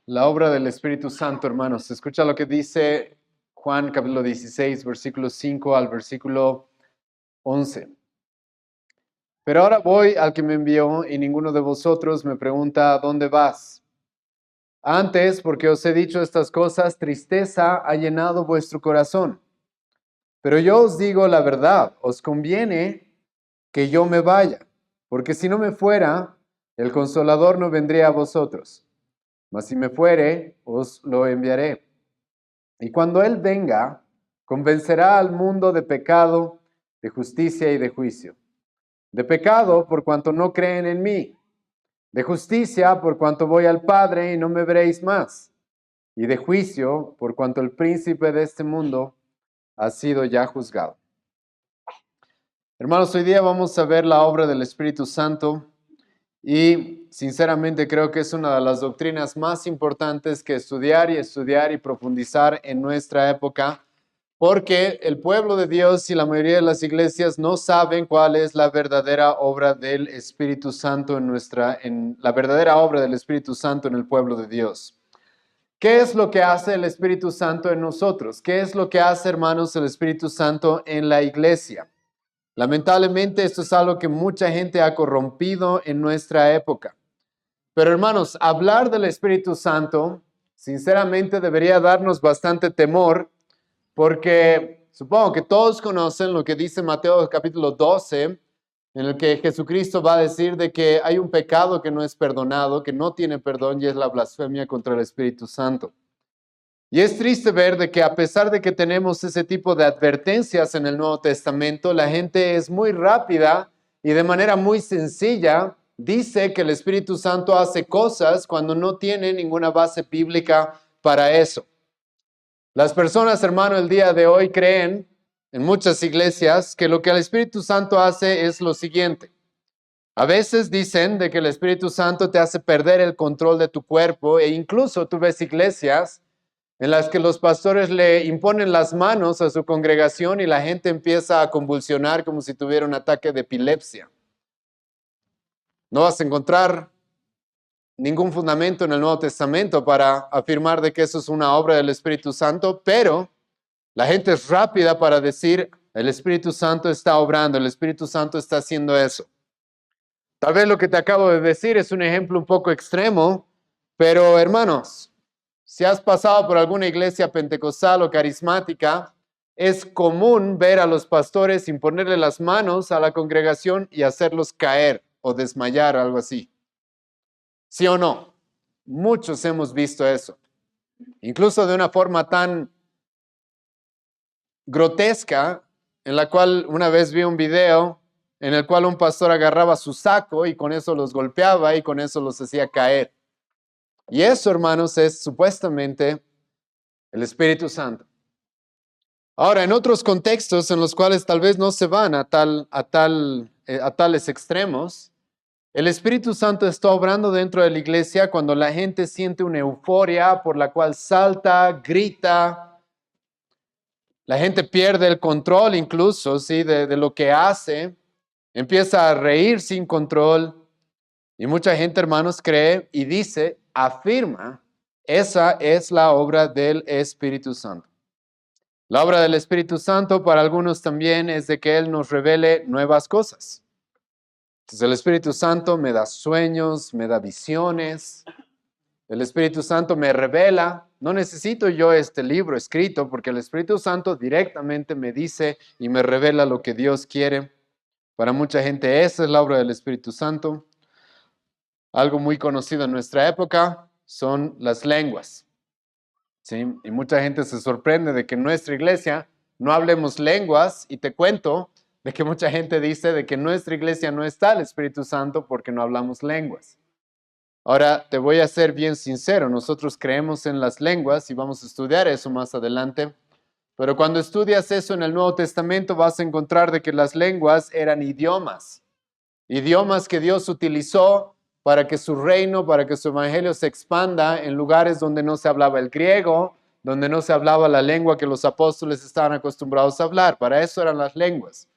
La obra del Espíritu Santo, hermanos. Escucha lo que dice Juan capítulo 16, versículo 5 al versículo 11. Pero ahora voy al que me envió y ninguno de vosotros me pregunta, ¿dónde vas? Antes, porque os he dicho estas cosas, tristeza ha llenado vuestro corazón. Pero yo os digo la verdad, os conviene que yo me vaya, porque si no me fuera, el Consolador no vendría a vosotros. Mas si me fuere, os lo enviaré. Y cuando Él venga, convencerá al mundo de pecado, de justicia y de juicio. De pecado, por cuanto no creen en mí. De justicia, por cuanto voy al Padre y no me veréis más. Y de juicio, por cuanto el príncipe de este mundo ha sido ya juzgado. Hermanos, hoy día vamos a ver la obra del Espíritu Santo y sinceramente creo que es una de las doctrinas más importantes que estudiar y profundizar en nuestra época, porque el pueblo de Dios y la mayoría de las iglesias no saben cuál es la verdadera obra del Espíritu Santo en la verdadera obra del Espíritu Santo en el pueblo de Dios. ¿Qué es lo que hace el Espíritu Santo en nosotros? ¿Qué es lo que hace, hermanos, el Espíritu Santo en la iglesia? Lamentablemente, esto es algo que mucha gente ha corrompido en nuestra época. Pero hermanos, hablar del Espíritu Santo, sinceramente debería darnos bastante temor, porque supongo que todos conocen lo que dice Mateo capítulo 12, en el que Jesucristo va a decir de que hay un pecado que no es perdonado, que no tiene perdón, y es la blasfemia contra el Espíritu Santo. Y es triste ver de que a pesar de que tenemos ese tipo de advertencias en el Nuevo Testamento, la gente es muy rápida y de manera muy sencilla dice que el Espíritu Santo hace cosas cuando no tiene ninguna base bíblica para eso. Las personas, hermano, el día de hoy creen en muchas iglesias que lo que el Espíritu Santo hace es lo siguiente. A veces dicen de que el Espíritu Santo te hace perder el control de tu cuerpo e incluso tú ves iglesias en las que los pastores le imponen las manos a su congregación y la gente empieza a convulsionar como si tuviera un ataque de epilepsia. No vas a encontrar ningún fundamento en el Nuevo Testamento para afirmar de que eso es una obra del Espíritu Santo, pero la gente es rápida para decir, el Espíritu Santo está obrando, el Espíritu Santo está haciendo eso. Tal vez lo que te acabo de decir es un ejemplo un poco extremo, pero hermanos, si has pasado por alguna iglesia pentecostal o carismática, es común ver a los pastores imponerle las manos a la congregación y hacerlos caer o desmayar, algo así. ¿Sí o no? Muchos hemos visto eso. Incluso de una forma tan grotesca, en la cual una vez vi un video en el cual un pastor agarraba su saco y con eso los golpeaba y con eso los hacía caer. Y eso, hermanos, es supuestamente el Espíritu Santo. Ahora, en otros contextos en los cuales tal vez no se van a tales extremos, el Espíritu Santo está obrando dentro de la iglesia cuando la gente siente una euforia por la cual salta, grita, la gente pierde el control incluso, ¿sí? de lo que hace, empieza a reír sin control y mucha gente, hermanos, cree y dice, afirma, esa es la obra del Espíritu Santo. La obra del Espíritu Santo para algunos también es de que Él nos revele nuevas cosas. Entonces el Espíritu Santo me da sueños, me da visiones. El Espíritu Santo me revela. No necesito yo este libro escrito porque el Espíritu Santo directamente me dice y me revela lo que Dios quiere. Para mucha gente esa es la obra del Espíritu Santo. Algo muy conocido en nuestra época son las lenguas. ¿Sí? Y mucha gente se sorprende de que en nuestra iglesia no hablemos lenguas y te cuento de que mucha gente dice de que en nuestra iglesia no está el Espíritu Santo porque no hablamos lenguas. Ahora, te voy a ser bien sincero, nosotros creemos en las lenguas y vamos a estudiar eso más adelante, pero cuando estudias eso en el Nuevo Testamento vas a encontrar de que las lenguas eran idiomas que Dios utilizó para que su reino, para que su evangelio se expanda en lugares donde no se hablaba el griego, donde no se hablaba la lengua que los apóstoles estaban acostumbrados a hablar. Para eso eran las lenguas.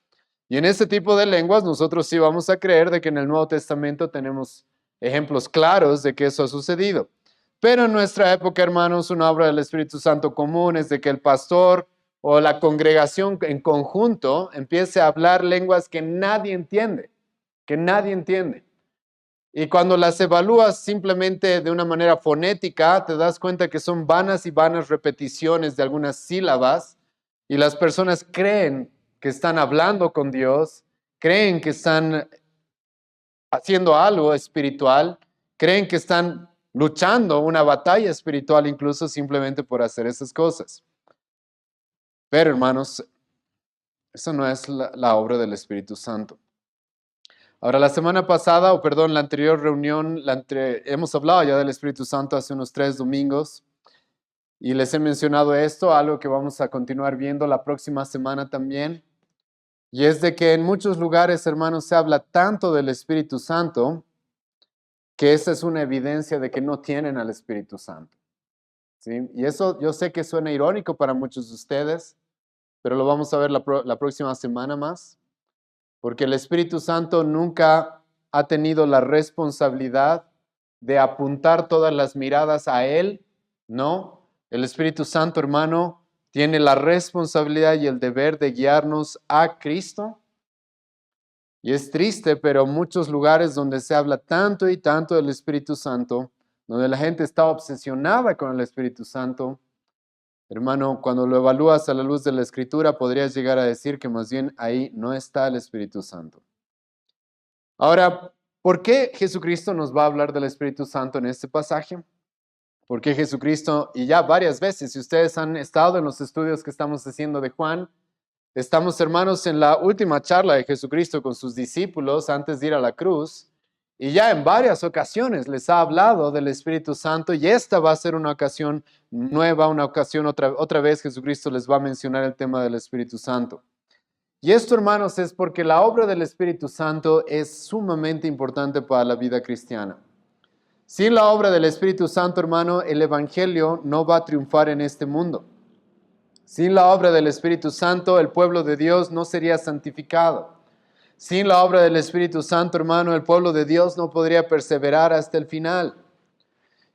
Y en ese tipo de lenguas nosotros sí vamos a creer de que en el Nuevo Testamento tenemos ejemplos claros de que eso ha sucedido. Pero en nuestra época, hermanos, una obra del Espíritu Santo común es de que el pastor o la congregación en conjunto empiece a hablar lenguas que nadie entiende, que nadie entiende. Y cuando las evalúas simplemente de una manera fonética, te das cuenta que son vanas y vanas repeticiones de algunas sílabas y las personas creen que están hablando con Dios, creen que están haciendo algo espiritual, creen que están luchando una batalla espiritual incluso simplemente por hacer esas cosas. Pero hermanos, eso no es la obra del Espíritu Santo. Ahora, la semana pasada, o perdón, la anterior reunión, hemos hablado ya del Espíritu Santo hace unos 3 domingos y les he mencionado esto, algo que vamos a continuar viendo la próxima semana también. Y es de que en muchos lugares, hermanos, se habla tanto del Espíritu Santo que esa es una evidencia de que no tienen al Espíritu Santo. ¿Sí? Y eso yo sé que suena irónico para muchos de ustedes, pero lo vamos a ver la próxima semana más. Porque el Espíritu Santo nunca ha tenido la responsabilidad de apuntar todas las miradas a Él, ¿no? El Espíritu Santo, hermano, tiene la responsabilidad y el deber de guiarnos a Cristo. Y es triste, pero muchos lugares donde se habla tanto y tanto del Espíritu Santo, donde la gente está obsesionada con el Espíritu Santo, hermano, cuando lo evalúas a la luz de la Escritura, podrías llegar a decir que más bien ahí no está el Espíritu Santo. Ahora, ¿por qué Jesucristo nos va a hablar del Espíritu Santo en este pasaje? Porque Jesucristo, y ya varias veces, si ustedes han estado en los estudios que estamos haciendo de Juan, estamos, hermanos, en la última charla de Jesucristo con sus discípulos antes de ir a la cruz, y ya en varias ocasiones les ha hablado del Espíritu Santo, y esta va a ser una ocasión nueva, una ocasión otra vez Jesucristo les va a mencionar el tema del Espíritu Santo. Y esto, hermanos, es porque la obra del Espíritu Santo es sumamente importante para la vida cristiana. Sin la obra del Espíritu Santo, hermano, el Evangelio no va a triunfar en este mundo. Sin la obra del Espíritu Santo, el pueblo de Dios no sería santificado. Sin la obra del Espíritu Santo, hermano, el pueblo de Dios no podría perseverar hasta el final.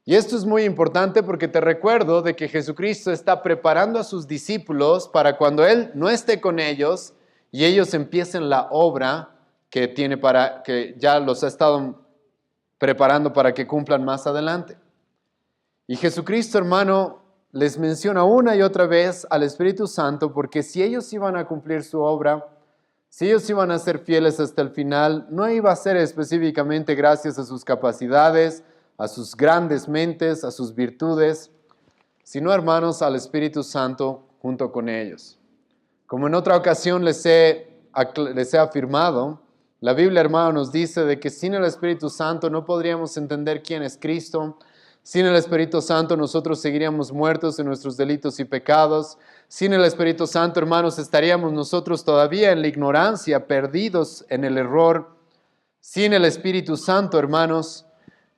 Y esto es muy importante porque te recuerdo de que Jesucristo está preparando a sus discípulos para cuando Él no esté con ellos y ellos empiecen la obra que ya los ha estado preparando para que cumplan más adelante. Y Jesucristo, hermano, les menciona una y otra vez al Espíritu Santo porque si ellos iban a cumplir su obra, si ellos iban a ser fieles hasta el final, no iba a ser específicamente gracias a sus capacidades, a sus grandes mentes, a sus virtudes, sino, hermanos, al Espíritu Santo junto con ellos. Como en otra ocasión les he afirmado, la Biblia, hermano, nos dice de que sin el Espíritu Santo no podríamos entender quién es Cristo. Sin el Espíritu Santo nosotros seguiríamos muertos en nuestros delitos y pecados. Sin el Espíritu Santo, hermanos, estaríamos nosotros todavía en la ignorancia, perdidos en el error. Sin el Espíritu Santo, hermanos,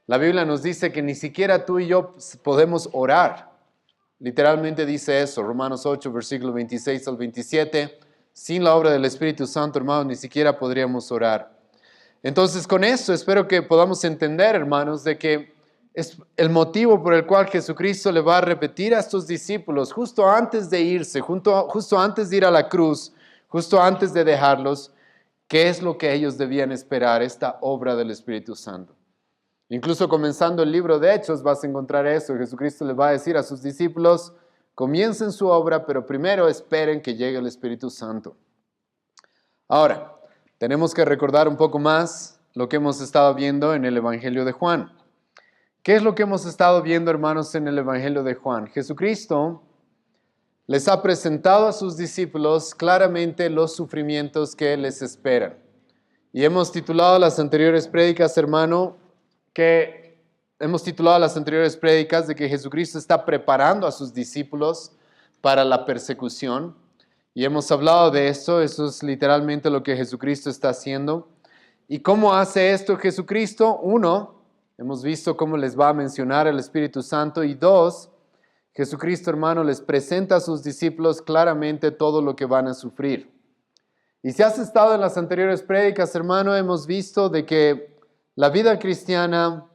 la Biblia nos dice que ni siquiera tú y yo podemos orar. Literalmente dice eso, Romanos 8, versículo 26 al 27. Sin la obra del Espíritu Santo, hermanos, ni siquiera podríamos orar. Entonces, con eso espero que podamos entender, hermanos, de que es el motivo por el cual Jesucristo le va a repetir a sus discípulos justo antes de irse, justo antes de ir a la cruz, justo antes de dejarlos, qué es lo que ellos debían esperar, esta obra del Espíritu Santo. Incluso comenzando el libro de Hechos vas a encontrar eso. Jesucristo le va a decir a sus discípulos, comiencen su obra, pero primero esperen que llegue el Espíritu Santo. Ahora, tenemos que recordar un poco más lo que hemos estado viendo en el Evangelio de Juan. ¿Qué es lo que hemos estado viendo, hermanos, en el Evangelio de Juan? Jesucristo les ha presentado a sus discípulos claramente los sufrimientos que les esperan. Y hemos titulado las anteriores prédicas, hermano, de que Jesucristo está preparando a sus discípulos para la persecución. Y hemos hablado de eso es literalmente lo que Jesucristo está haciendo. ¿Y cómo hace esto Jesucristo? Uno, hemos visto cómo les va a mencionar el Espíritu Santo. Y dos, Jesucristo, hermano, les presenta a sus discípulos claramente todo lo que van a sufrir. Y si has estado en las anteriores prédicas, hermano, hemos visto de que la vida cristiana,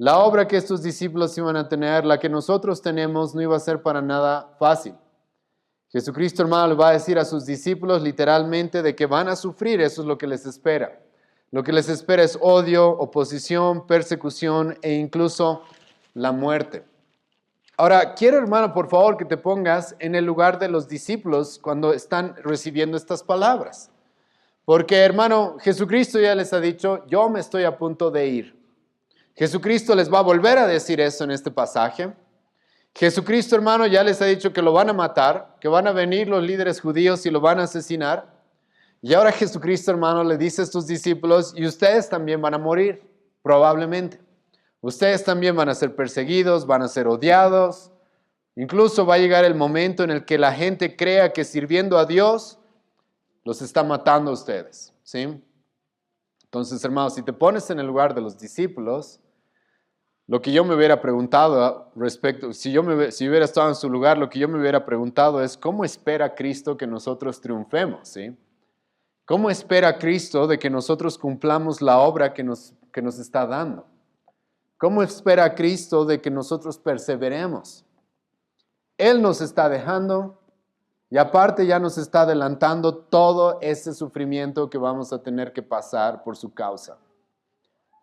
La obra que estos discípulos iban a tener, la que nosotros tenemos, no iba a ser para nada fácil. Jesucristo, hermano, le va a decir a sus discípulos literalmente de que van a sufrir, eso es lo que les espera. Lo que les espera es odio, oposición, persecución e incluso la muerte. Ahora, quiero, hermano, por favor, que te pongas en el lugar de los discípulos cuando están recibiendo estas palabras. Porque, hermano, Jesucristo ya les ha dicho, yo me estoy a punto de ir. Jesucristo les va a volver a decir eso en este pasaje. Jesucristo, hermano, ya les ha dicho que lo van a matar, que van a venir los líderes judíos y lo van a asesinar. Y ahora Jesucristo, hermano, le dice a estos discípulos, y ustedes también van a morir, probablemente. Ustedes también van a ser perseguidos, van a ser odiados. Incluso va a llegar el momento en el que la gente crea que sirviendo a Dios los está matando a ustedes, ¿sí? Entonces, hermanos, si te pones en el lugar de los discípulos, lo que yo me hubiera preguntado respecto, si hubiera estado en su lugar, lo que yo me hubiera preguntado es, ¿cómo espera Cristo que nosotros triunfemos? ¿Sí? ¿Cómo espera Cristo de que nosotros cumplamos la obra que nos está dando? ¿Cómo espera Cristo de que nosotros perseveremos? Él nos está dejando y aparte ya nos está adelantando todo ese sufrimiento que vamos a tener que pasar por su causa.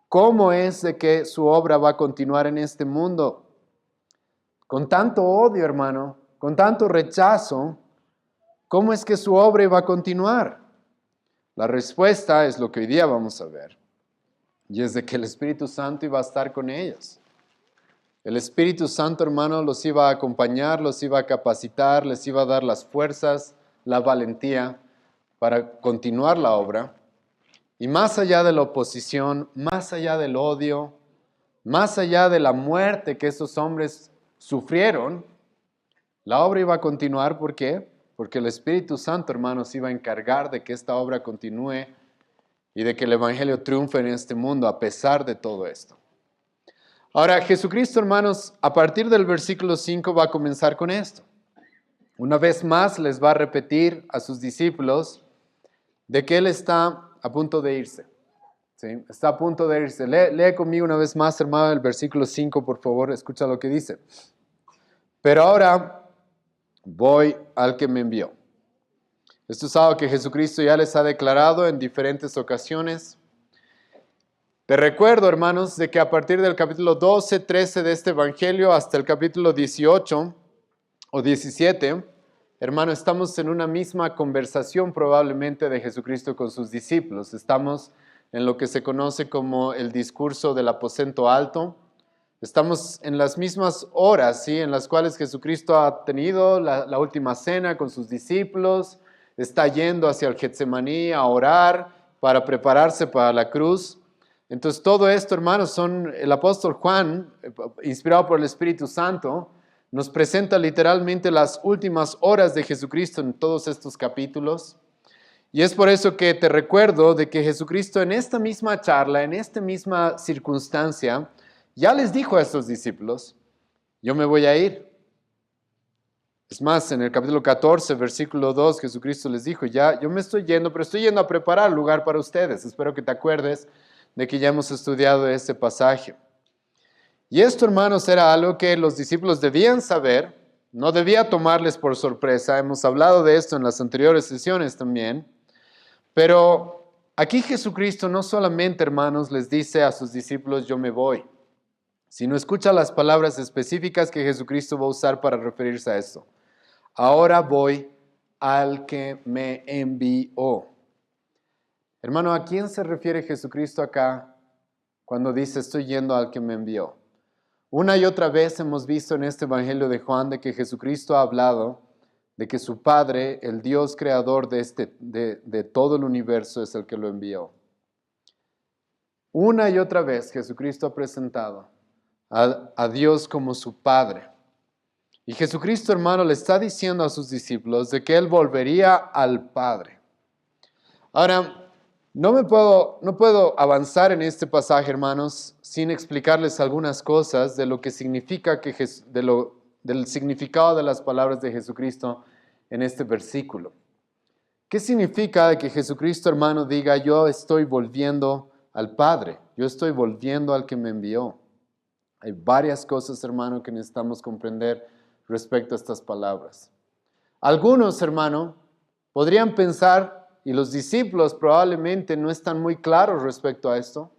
¿Cómo es de que su obra va a continuar en este mundo? Con tanto odio, hermano, con tanto rechazo, ¿cómo es que su obra va a continuar? La respuesta es lo que hoy día vamos a ver. Y es de que el Espíritu Santo iba a estar con ellos. El Espíritu Santo, hermano, los iba a acompañar, los iba a capacitar, les iba a dar las fuerzas, la valentía para continuar la obra. Y más allá de la oposición, más allá del odio, más allá de la muerte que esos hombres sufrieron, la obra iba a continuar. ¿Por qué? Porque el Espíritu Santo, hermanos, iba a encargar de que esta obra continúe y de que el Evangelio triunfe en este mundo a pesar de todo esto. Ahora, Jesucristo, hermanos, a partir del versículo 5 va a comenzar con esto. Una vez más les va a repetir a sus discípulos de que Él está a punto de irse. ¿Sí? Está a punto de irse. Lee conmigo una vez más, hermano, el versículo 5, por favor, escucha lo que dice. Pero ahora voy al que me envió. Esto es algo que Jesucristo ya les ha declarado en diferentes ocasiones. Te recuerdo, hermanos, de que a partir del capítulo 12, 13 de este Evangelio hasta el capítulo 18 o 17, hermano, estamos en una misma conversación probablemente de Jesucristo con sus discípulos. Estamos en lo que se conoce como el discurso del aposento alto. Estamos en las mismas horas, ¿sí?, en las cuales Jesucristo ha tenido la última cena con sus discípulos, está yendo hacia el Getsemaní a orar para prepararse para la cruz. Entonces todo esto, hermanos, el apóstol Juan, inspirado por el Espíritu Santo, nos presenta literalmente las últimas horas de Jesucristo en todos estos capítulos. Y es por eso que te recuerdo de que Jesucristo en esta misma charla, en esta misma circunstancia, ya les dijo a estos discípulos, yo me voy a ir. Es más, en el capítulo 14, versículo 2, Jesucristo les dijo, ya, yo me estoy yendo, pero estoy yendo a preparar lugar para ustedes. Espero que te acuerdes de que ya hemos estudiado este pasaje. Y esto, hermanos, era algo que los discípulos debían saber, no debía tomarles por sorpresa. Hemos hablado de esto en las anteriores sesiones también. Pero aquí Jesucristo no solamente, hermanos, les dice a sus discípulos, yo me voy, sino escucha las palabras específicas que Jesucristo va a usar para referirse a esto. Ahora voy al que me envió. Hermano, ¿a quién se refiere Jesucristo acá cuando dice estoy yendo al que me envió? Una y otra vez hemos visto en este Evangelio de Juan de que Jesucristo ha hablado de que su Padre, el Dios creador de todo el universo, es el que lo envió. Una y otra vez Jesucristo ha presentado a Dios como su Padre. Y Jesucristo, hermano, le está diciendo a sus discípulos de que Él volvería al Padre. Ahora, no puedo avanzar en este pasaje, hermanos, sin explicarles algunas cosas de lo que significa del significado de las palabras de Jesucristo en este versículo. ¿Qué significa que Jesucristo, hermano, diga yo estoy volviendo al Padre, yo estoy volviendo al que me envió? Hay varias cosas, hermano, que necesitamos comprender respecto a estas palabras. Algunos, hermano, podrían pensar, y los discípulos probablemente no están muy claros respecto a esto,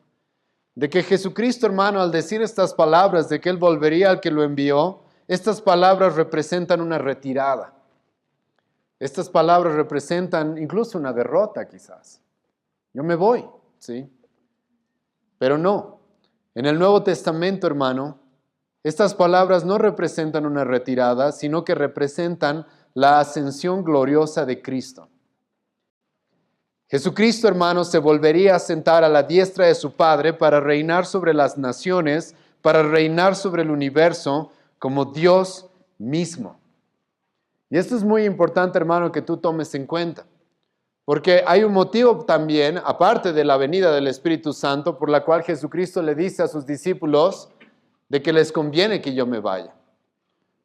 de que Jesucristo, hermano, al decir estas palabras de que Él volvería al que lo envió, estas palabras representan una retirada. Estas palabras representan incluso una derrota quizás. Yo me voy, ¿sí? Pero no. En el Nuevo Testamento, hermano, estas palabras no representan una retirada, sino que representan la ascensión gloriosa de Cristo. Jesucristo, hermano, se volvería a sentar a la diestra de su Padre para reinar sobre las naciones, para reinar sobre el universo como Dios mismo. Y esto es muy importante, hermano, que tú tomes en cuenta. Porque hay un motivo también, aparte de la venida del Espíritu Santo, por la cual Jesucristo le dice a sus discípulos de que les conviene que yo me vaya.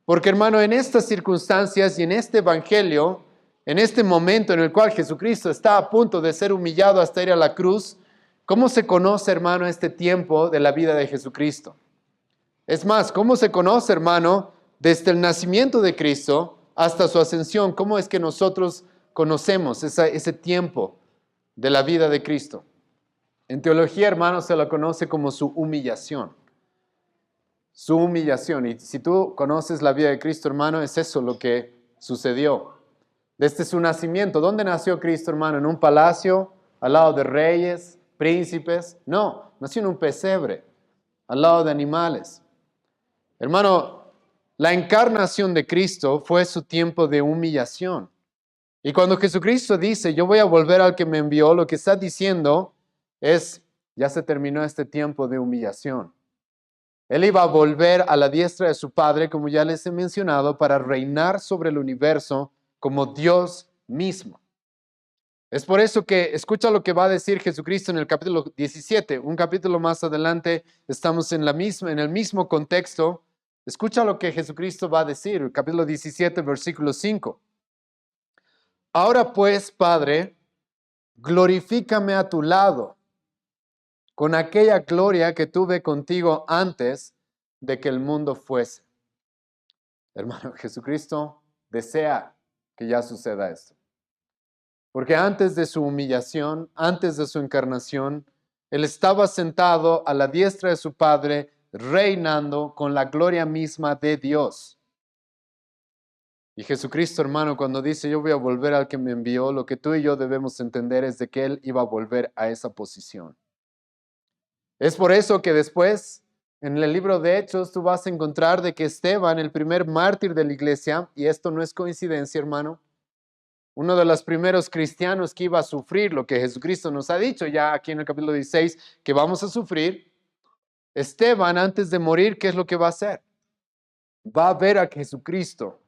Porque, hermano, en estas circunstancias y en este evangelio, en este momento en el cual Jesucristo está a punto de ser humillado hasta ir a la cruz, ¿cómo se conoce, hermano, este tiempo de la vida de Jesucristo? Es más, ¿cómo se conoce, hermano, desde el nacimiento de Cristo hasta su ascensión? ¿Cómo es que nosotros conocemos ese tiempo de la vida de Cristo? En teología, hermano, se lo conoce como su humillación. Su humillación. Y si tú conoces la vida de Cristo, hermano, es eso lo que sucedió. Desde su nacimiento, ¿dónde nació Cristo, hermano? ¿En un palacio, al lado de reyes, príncipes? No, nació en un pesebre, al lado de animales. Hermano, la encarnación de Cristo fue su tiempo de humillación. Y cuando Jesucristo dice, yo voy a volver al que me envió, lo que está diciendo es, ya se terminó este tiempo de humillación. Él iba a volver a la diestra de su Padre, como ya les he mencionado, para reinar sobre el universo como Dios mismo. Es por eso que escucha lo que va a decir Jesucristo en el capítulo 17, un capítulo más adelante, estamos en el mismo contexto. Escucha lo que Jesucristo va a decir, el capítulo 17, versículo 5. Ahora pues, Padre, glorifícame a tu lado con aquella gloria que tuve contigo antes de que el mundo fuese. Hermano, Jesucristo desea que ya suceda esto. Porque antes de su humillación, antes de su encarnación, Él estaba sentado a la diestra de su Padre, reinando con la gloria misma de Dios. Y Jesucristo, hermano, cuando dice yo voy a volver al que me envió, lo que tú y yo debemos entender es de que Él iba a volver a esa posición. Es por eso que después, en el libro de Hechos, tú vas a encontrar de que Esteban, el primer mártir de la iglesia, y esto no es coincidencia, hermano, uno de los primeros cristianos que iba a sufrir lo que Jesucristo nos ha dicho ya aquí en el capítulo 16, que vamos a sufrir, Esteban, antes de morir, ¿qué es lo que va a hacer? Va a ver a Jesucristo.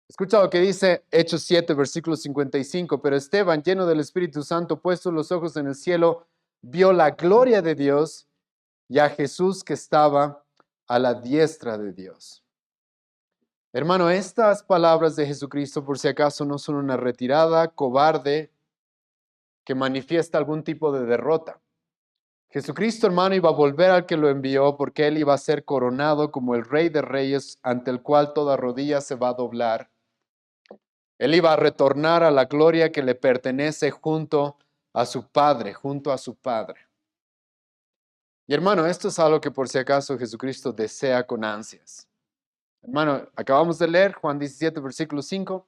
Escucha lo que dice Hechos 7, versículo 55, pero Esteban, lleno del Espíritu Santo, puesto los ojos en el cielo, vio la gloria de Dios y a Jesús que estaba a la diestra de Dios. Hermano, estas palabras de Jesucristo, por si acaso, no son una retirada cobarde que manifiesta algún tipo de derrota. Jesucristo, hermano, iba a volver al que lo envió porque Él iba a ser coronado como el Rey de Reyes ante el cual toda rodilla se va a doblar. Él iba a retornar a la gloria que le pertenece junto a su Padre, junto a su Padre. Y hermano, esto es algo que por si acaso Jesucristo desea con ansias. Hermano, acabamos de leer Juan 17, versículo 5.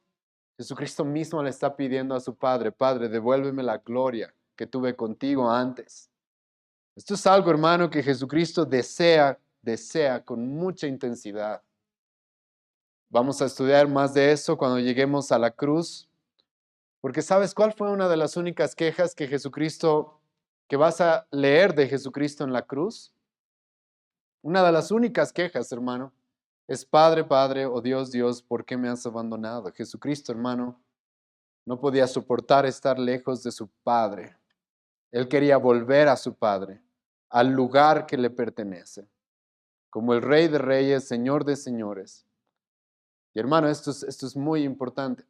Jesucristo mismo le está pidiendo a su Padre, Padre, devuélveme la gloria que tuve contigo antes. Esto es algo, hermano, que Jesucristo desea con mucha intensidad. Vamos a estudiar más de eso cuando lleguemos a la cruz, porque ¿sabes cuál fue una de las únicas quejas que vas a leer de Jesucristo en la cruz? Una de las únicas quejas, hermano, es Padre, Padre, oh Dios, Dios, ¿por qué me has abandonado? Jesucristo, hermano, no podía soportar estar lejos de su Padre. Él quería volver a su Padre, al lugar que le pertenece, como el Rey de Reyes, Señor de Señores. Y hermano, esto es muy importante,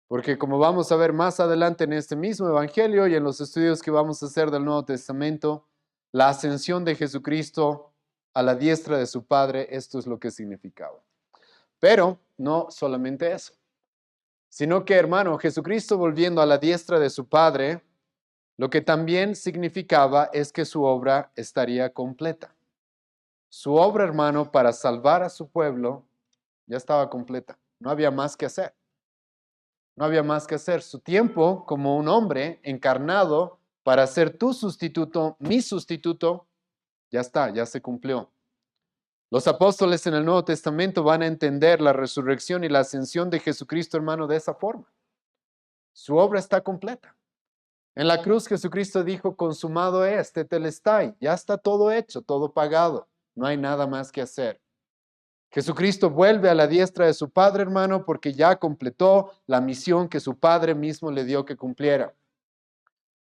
porque como vamos a ver más adelante en este mismo Evangelio y en los estudios que vamos a hacer del Nuevo Testamento, la ascensión de Jesucristo a la diestra de su Padre, esto es lo que significaba. Pero no solamente eso, sino que, hermano, Jesucristo volviendo a la diestra de su Padre, lo que también significaba es que su obra estaría completa. Su obra, hermano, para salvar a su pueblo ya estaba completa. No había más que hacer. No había más que hacer. Su tiempo como un hombre encarnado para ser tu sustituto, mi sustituto, ya está, ya se cumplió. Los apóstoles en el Nuevo Testamento van a entender la resurrección y la ascensión de Jesucristo, hermano, de esa forma. Su obra está completa. En la cruz Jesucristo dijo, consumado es, tetelestai, ya está todo hecho, todo pagado, no hay nada más que hacer. Jesucristo vuelve a la diestra de su Padre, hermano, porque ya completó la misión que su Padre mismo le dio que cumpliera.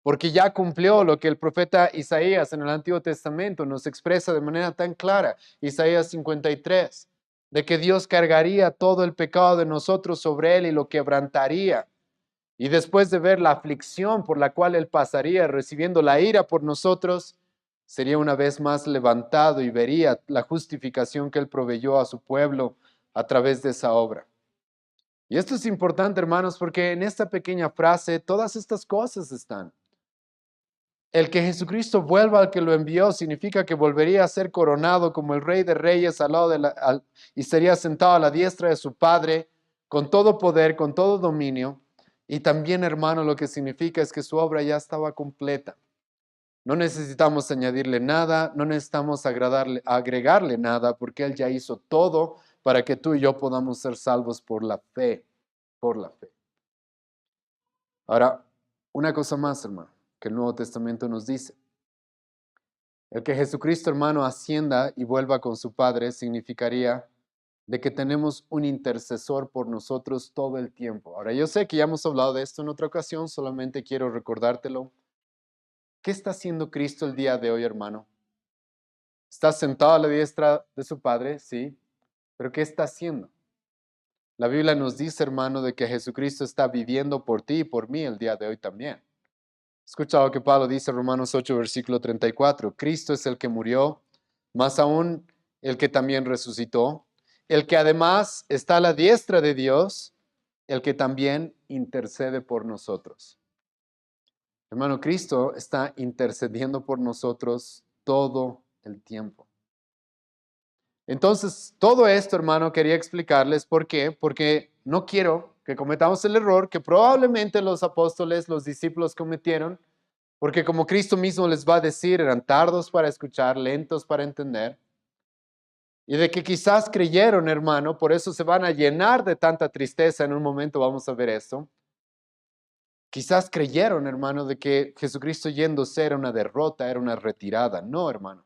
Porque ya cumplió lo que el profeta Isaías en el Antiguo Testamento nos expresa de manera tan clara, Isaías 53, de que Dios cargaría todo el pecado de nosotros sobre él y lo quebrantaría. Y después de ver la aflicción por la cual él pasaría, recibiendo la ira por nosotros, sería una vez más levantado y vería la justificación que él proveyó a su pueblo a través de esa obra. Y esto es importante, hermanos, porque en esta pequeña frase todas estas cosas están. El que Jesucristo vuelva al que lo envió significa que volvería a ser coronado como el Rey de Reyes al lado y sería sentado a la diestra de su Padre con todo poder, con todo dominio. Y también, hermano, lo que significa es que su obra ya estaba completa. No necesitamos añadirle nada, no necesitamos agregarle nada, porque Él ya hizo todo para que tú y yo podamos ser salvos por la fe, por la fe. Ahora, una cosa más, hermano, que el Nuevo Testamento nos dice. El que Jesucristo, hermano, ascienda y vuelva con su Padre significaría de que tenemos un intercesor por nosotros todo el tiempo. Ahora, yo sé que ya hemos hablado de esto en otra ocasión, solamente quiero recordártelo. ¿Qué está haciendo Cristo el día de hoy, hermano? Está sentado a la diestra de su Padre, sí, pero ¿qué está haciendo? La Biblia nos dice, hermano, de que Jesucristo está viviendo por ti y por mí el día de hoy también. Escucha lo que Pablo dice en Romanos 8, versículo 34. Cristo es el que murió, más aún el que también resucitó, el que además está a la diestra de Dios, el que también intercede por nosotros. Hermano, Cristo está intercediendo por nosotros todo el tiempo. Entonces, todo esto, hermano, quería explicarles por qué, porque no quiero que cometamos el error que probablemente los apóstoles, los discípulos cometieron, porque como Cristo mismo les va a decir, eran tardos para escuchar, lentos para entender, y de que quizás creyeron, hermano, por eso se van a llenar de tanta tristeza. En un momento vamos a ver esto. Quizás creyeron, hermano, de que Jesucristo yéndose era una derrota, era una retirada. No, hermano.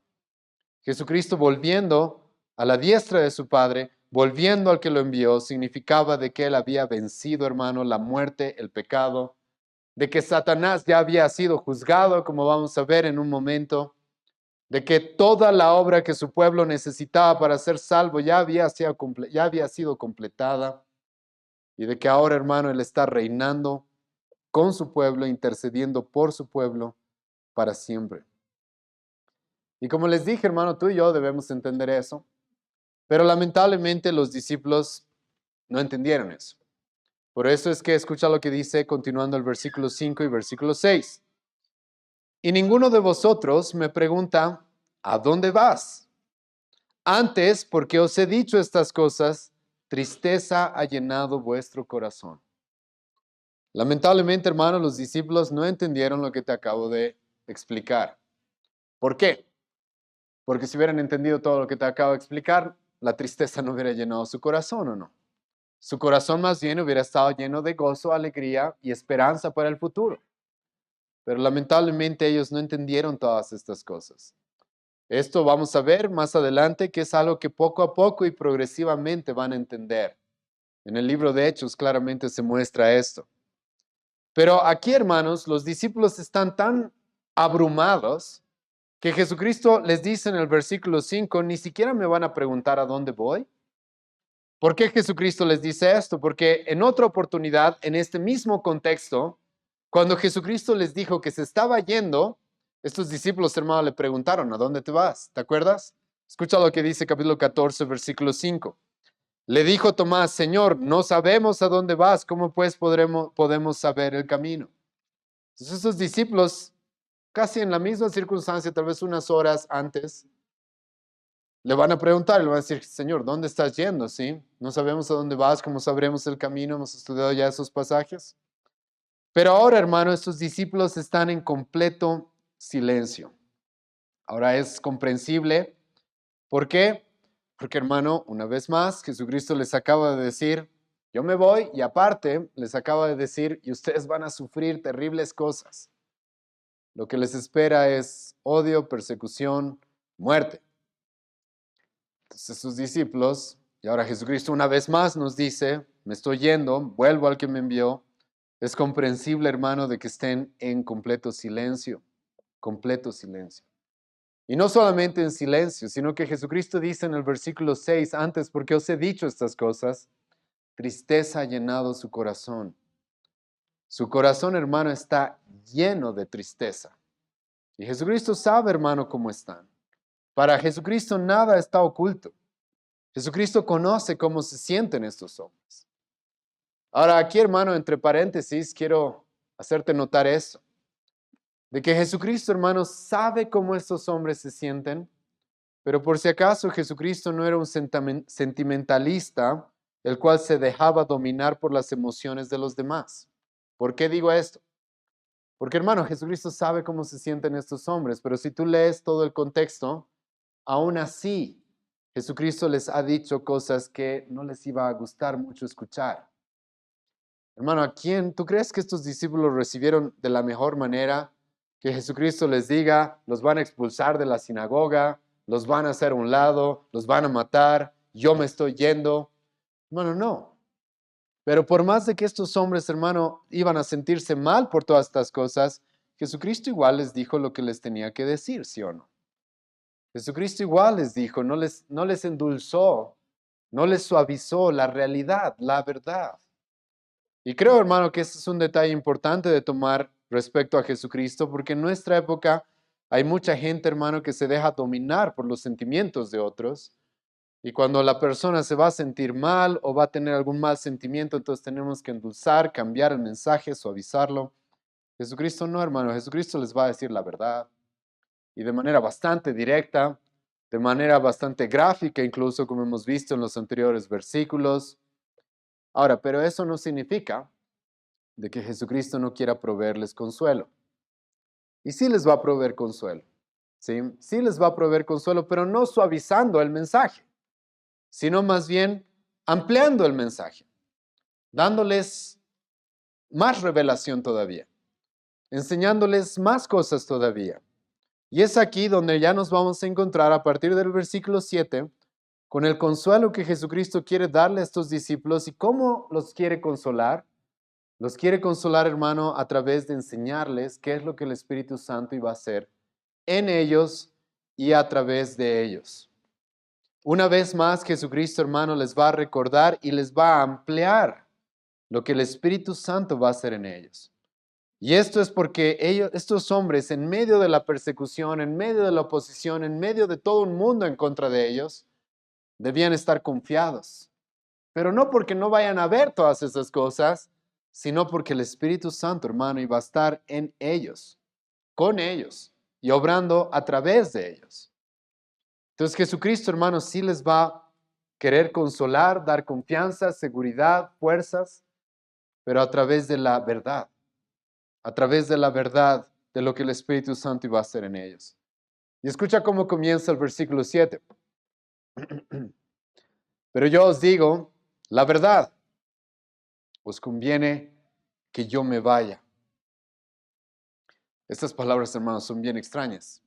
Jesucristo volviendo a la diestra de su Padre, volviendo al que lo envió, significaba de que él había vencido, hermano, la muerte, el pecado, de que Satanás ya había sido juzgado, como vamos a ver en un momento, de que toda la obra que su pueblo necesitaba para ser salvo ya había sido completada, y de que ahora, hermano, él está reinando con su pueblo, intercediendo por su pueblo para siempre. Y como les dije, hermano, tú y yo debemos entender eso, pero lamentablemente los discípulos no entendieron eso. Por eso es que escucha lo que dice continuando el versículo 5 y versículo 6. Y ninguno de vosotros me pregunta, ¿a dónde vas? Antes, porque os he dicho estas cosas, tristeza ha llenado vuestro corazón. Lamentablemente, hermanos, los discípulos no entendieron lo que te acabo de explicar. ¿Por qué? Porque si hubieran entendido todo lo que te acabo de explicar, la tristeza no hubiera llenado su corazón, ¿o no? Su corazón más bien hubiera estado lleno de gozo, alegría y esperanza para el futuro. Pero lamentablemente ellos no entendieron todas estas cosas. Esto vamos a ver más adelante que es algo que poco a poco y progresivamente van a entender. En el libro de Hechos claramente se muestra esto. Pero aquí, hermanos, los discípulos están tan abrumados que Jesucristo les dice en el versículo 5, ni siquiera me van a preguntar a dónde voy. ¿Por qué Jesucristo les dice esto? Porque en otra oportunidad, en este mismo contexto, cuando Jesucristo les dijo que se estaba yendo, estos discípulos, hermanos, le preguntaron, ¿a dónde te vas? ¿Te acuerdas? Escucha lo que dice capítulo 14, versículo 5. Le dijo Tomás, Señor, no sabemos a dónde vas, ¿cómo pues podemos saber el camino? Entonces esos discípulos, casi en la misma circunstancia, tal vez unas horas antes, le van a preguntar, le van a decir, Señor, ¿dónde estás yendo? ¿Sí? No sabemos a dónde vas, ¿cómo sabremos el camino? Hemos estudiado ya esos pasajes. Pero ahora, hermano, estos discípulos están en completo silencio. Ahora es comprensible. ¿Por qué? Porque, hermano, una vez más, Jesucristo les acaba de decir, yo me voy, y aparte les acaba de decir, y ustedes van a sufrir terribles cosas. Lo que les espera es odio, persecución, muerte. Entonces sus discípulos, y ahora Jesucristo una vez más nos dice, me estoy yendo, vuelvo al que me envió. Es comprensible, hermano, de que estén en completo silencio, completo silencio. Y no solamente en silencio, sino que Jesucristo dice en el versículo 6, antes, porque os he dicho estas cosas, tristeza ha llenado su corazón. Su corazón, hermano, está lleno de tristeza. Y Jesucristo sabe, hermano, cómo están. Para Jesucristo nada está oculto. Jesucristo conoce cómo se sienten estos hombres. Ahora, aquí, hermano, entre paréntesis, quiero hacerte notar eso. De que Jesucristo, hermano, sabe cómo estos hombres se sienten, pero por si acaso Jesucristo no era un sentimentalista, el cual se dejaba dominar por las emociones de los demás. ¿Por qué digo esto? Porque, hermano, Jesucristo sabe cómo se sienten estos hombres, pero si tú lees todo el contexto, aún así, Jesucristo les ha dicho cosas que no les iba a gustar mucho escuchar. Hermano, ¿a quién tú crees que estos discípulos recibieron de la mejor manera? Que Jesucristo les diga, los van a expulsar de la sinagoga, los van a hacer a un lado, los van a matar, yo me estoy yendo. Hermano, no. Pero por más de que estos hombres, hermano, iban a sentirse mal por todas estas cosas, Jesucristo igual les dijo lo que les tenía que decir, ¿sí o no? Jesucristo igual les dijo, no les endulzó, no les suavizó la realidad, la verdad. Y creo, hermano, que este es un detalle importante de tomar respecto a Jesucristo, porque en nuestra época hay mucha gente, hermano, que se deja dominar por los sentimientos de otros. Y cuando la persona se va a sentir mal o va a tener algún mal sentimiento, entonces tenemos que endulzar, cambiar el mensaje, suavizarlo. Jesucristo no, hermano, Jesucristo les va a decir la verdad. Y de manera bastante directa, de manera bastante gráfica, incluso como hemos visto en los anteriores versículos. Ahora, pero eso no significa de que Jesucristo no quiera proveerles consuelo. Y sí les va a proveer consuelo. ¿Sí? Sí les va a proveer consuelo, pero no suavizando el mensaje, sino más bien ampliando el mensaje, dándoles más revelación todavía, enseñándoles más cosas todavía. Y es aquí donde ya nos vamos a encontrar a partir del versículo 7 con el consuelo que Jesucristo quiere darle a estos discípulos y cómo los quiere consolar. Los quiere consolar, hermano, a través de enseñarles qué es lo que el Espíritu Santo iba a hacer en ellos y a través de ellos. Una vez más, Jesucristo, hermano, les va a recordar y les va a ampliar lo que el Espíritu Santo va a hacer en ellos. Y esto es porque estos hombres, en medio de la persecución, en medio de la oposición, en medio de todo un mundo en contra de ellos, debían estar confiados. Pero no porque no vayan a ver todas esas cosas, sino porque el Espíritu Santo, hermano, iba a estar en ellos, con ellos y obrando a través de ellos. Entonces Jesucristo, hermano, sí les va a querer consolar, dar confianza, seguridad, fuerzas, pero a través de la verdad, a través de la verdad de lo que el Espíritu Santo iba a hacer en ellos. Y escucha cómo comienza el versículo 7. Pero yo os digo la verdad, os conviene que yo me vaya. Estas palabras, hermanos, son bien extrañas.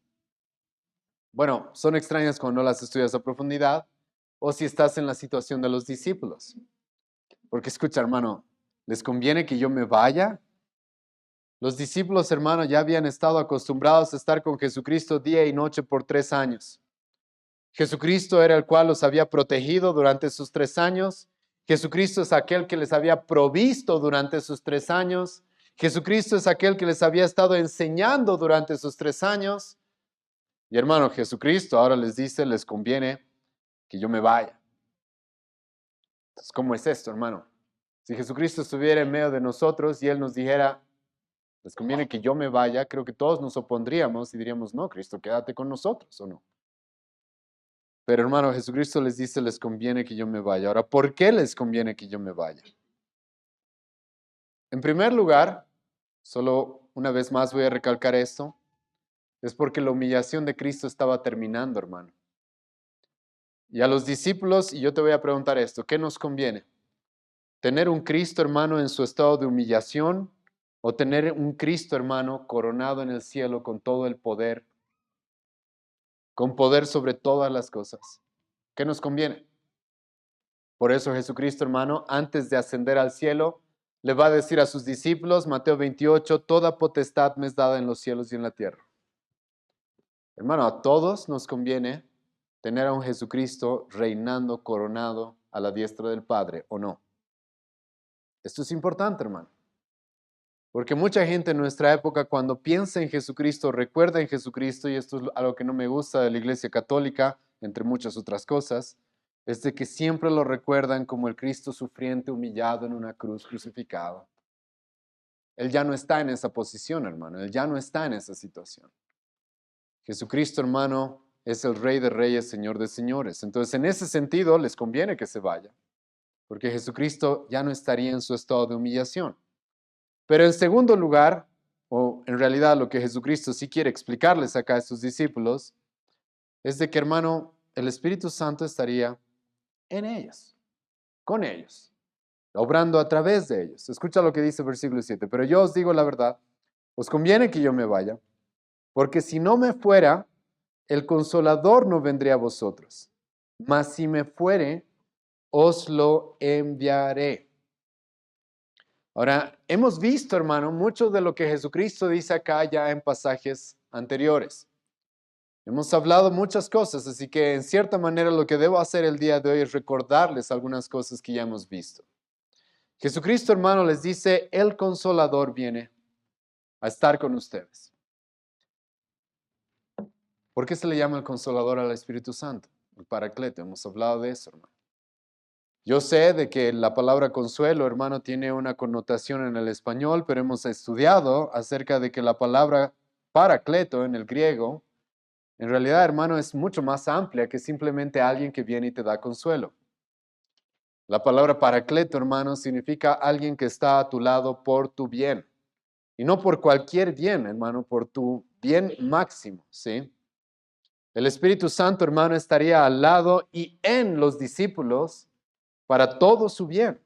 Bueno, son extrañas cuando no las estudias a profundidad o si estás en la situación de los discípulos. Porque escucha, hermano, ¿les conviene que yo me vaya? Los discípulos, hermano, ya habían estado acostumbrados a estar con Jesucristo día y noche por 3 años. Jesucristo era el cual los había protegido durante esos 3 años. Jesucristo es aquel que les había provisto durante esos 3 años. Jesucristo es aquel que les había estado enseñando durante esos 3 años. Y hermano, Jesucristo ahora les dice, les conviene que yo me vaya. Entonces, ¿cómo es esto, hermano? Si Jesucristo estuviera en medio de nosotros y Él nos dijera, les conviene que yo me vaya, creo que todos nos opondríamos y diríamos, no, Cristo, quédate con nosotros, ¿o no? Pero hermano, Jesucristo les dice, les conviene que yo me vaya. Ahora, ¿por qué les conviene que yo me vaya? En primer lugar, solo una vez más voy a recalcar esto, es porque la humillación de Cristo estaba terminando, hermano. Y a los discípulos, y yo te voy a preguntar esto, ¿qué nos conviene? ¿Tener un Cristo, hermano, en su estado de humillación o tener un Cristo, hermano, coronado en el cielo con todo el poder, con poder sobre todas las cosas? ¿Qué nos conviene? Por eso Jesucristo, hermano, antes de ascender al cielo, le va a decir a sus discípulos, Mateo 28, toda potestad me es dada en los cielos y en la tierra. Hermano, a todos nos conviene tener a un Jesucristo reinando, coronado a la diestra del Padre, ¿o no? Esto es importante, hermano. Porque mucha gente en nuestra época, cuando piensa en Jesucristo, recuerda en Jesucristo, y esto es algo que no me gusta de la Iglesia Católica, entre muchas otras cosas, es de que siempre lo recuerdan como el Cristo sufriente, humillado en una cruz, crucificado. Él ya no está en esa posición, hermano. Él ya no está en esa situación. Jesucristo, hermano, es el Rey de Reyes, Señor de Señores. Entonces, en ese sentido, les conviene que se vaya, porque Jesucristo ya no estaría en su estado de humillación. Pero en segundo lugar, o en realidad lo que Jesucristo sí quiere explicarles acá a sus discípulos, es de que, hermano, el Espíritu Santo estaría en ellos, con ellos, obrando a través de ellos. Escucha lo que dice el versículo 7. Pero yo os digo la verdad, os conviene que yo me vaya, porque si no me fuera, el Consolador no vendría a vosotros. Mas si me fuere, os lo enviaré. Ahora, hemos visto, hermano, mucho de lo que Jesucristo dice acá ya en pasajes anteriores. Hemos hablado muchas cosas, así que en cierta manera lo que debo hacer el día de hoy es recordarles algunas cosas que ya hemos visto. Jesucristo, hermano, les dice, el Consolador viene a estar con ustedes. ¿Por qué se le llama el Consolador al Espíritu Santo? El Paracleto, hemos hablado de eso, hermano. Yo sé de que la palabra consuelo, hermano, tiene una connotación en el español, pero hemos estudiado acerca de que la palabra paracleto en el griego, en realidad, hermano, es mucho más amplia que simplemente alguien que viene y te da consuelo. La palabra paracleto, hermano, significa alguien que está a tu lado por tu bien. Y no por cualquier bien, hermano, por tu bien máximo, ¿sí? El Espíritu Santo, hermano, estaría al lado y en los discípulos para todo su bien,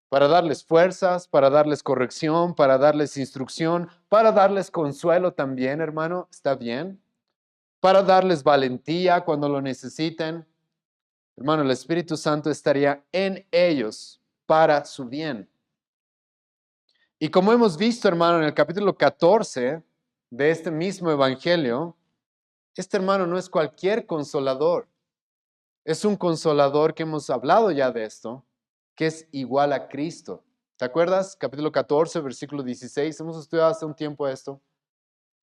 para darles fuerzas, para darles corrección, para darles instrucción, para darles consuelo también, hermano, ¿está bien? Para darles valentía cuando lo necesiten. Hermano, el Espíritu Santo estaría en ellos para su bien. Y como hemos visto, hermano, en el capítulo 14 de este mismo evangelio, este hermano no es cualquier consolador. Es un consolador que hemos hablado ya de esto, que es igual a Cristo. ¿Te acuerdas? Capítulo 14, versículo 16. Hemos estudiado hace un tiempo esto.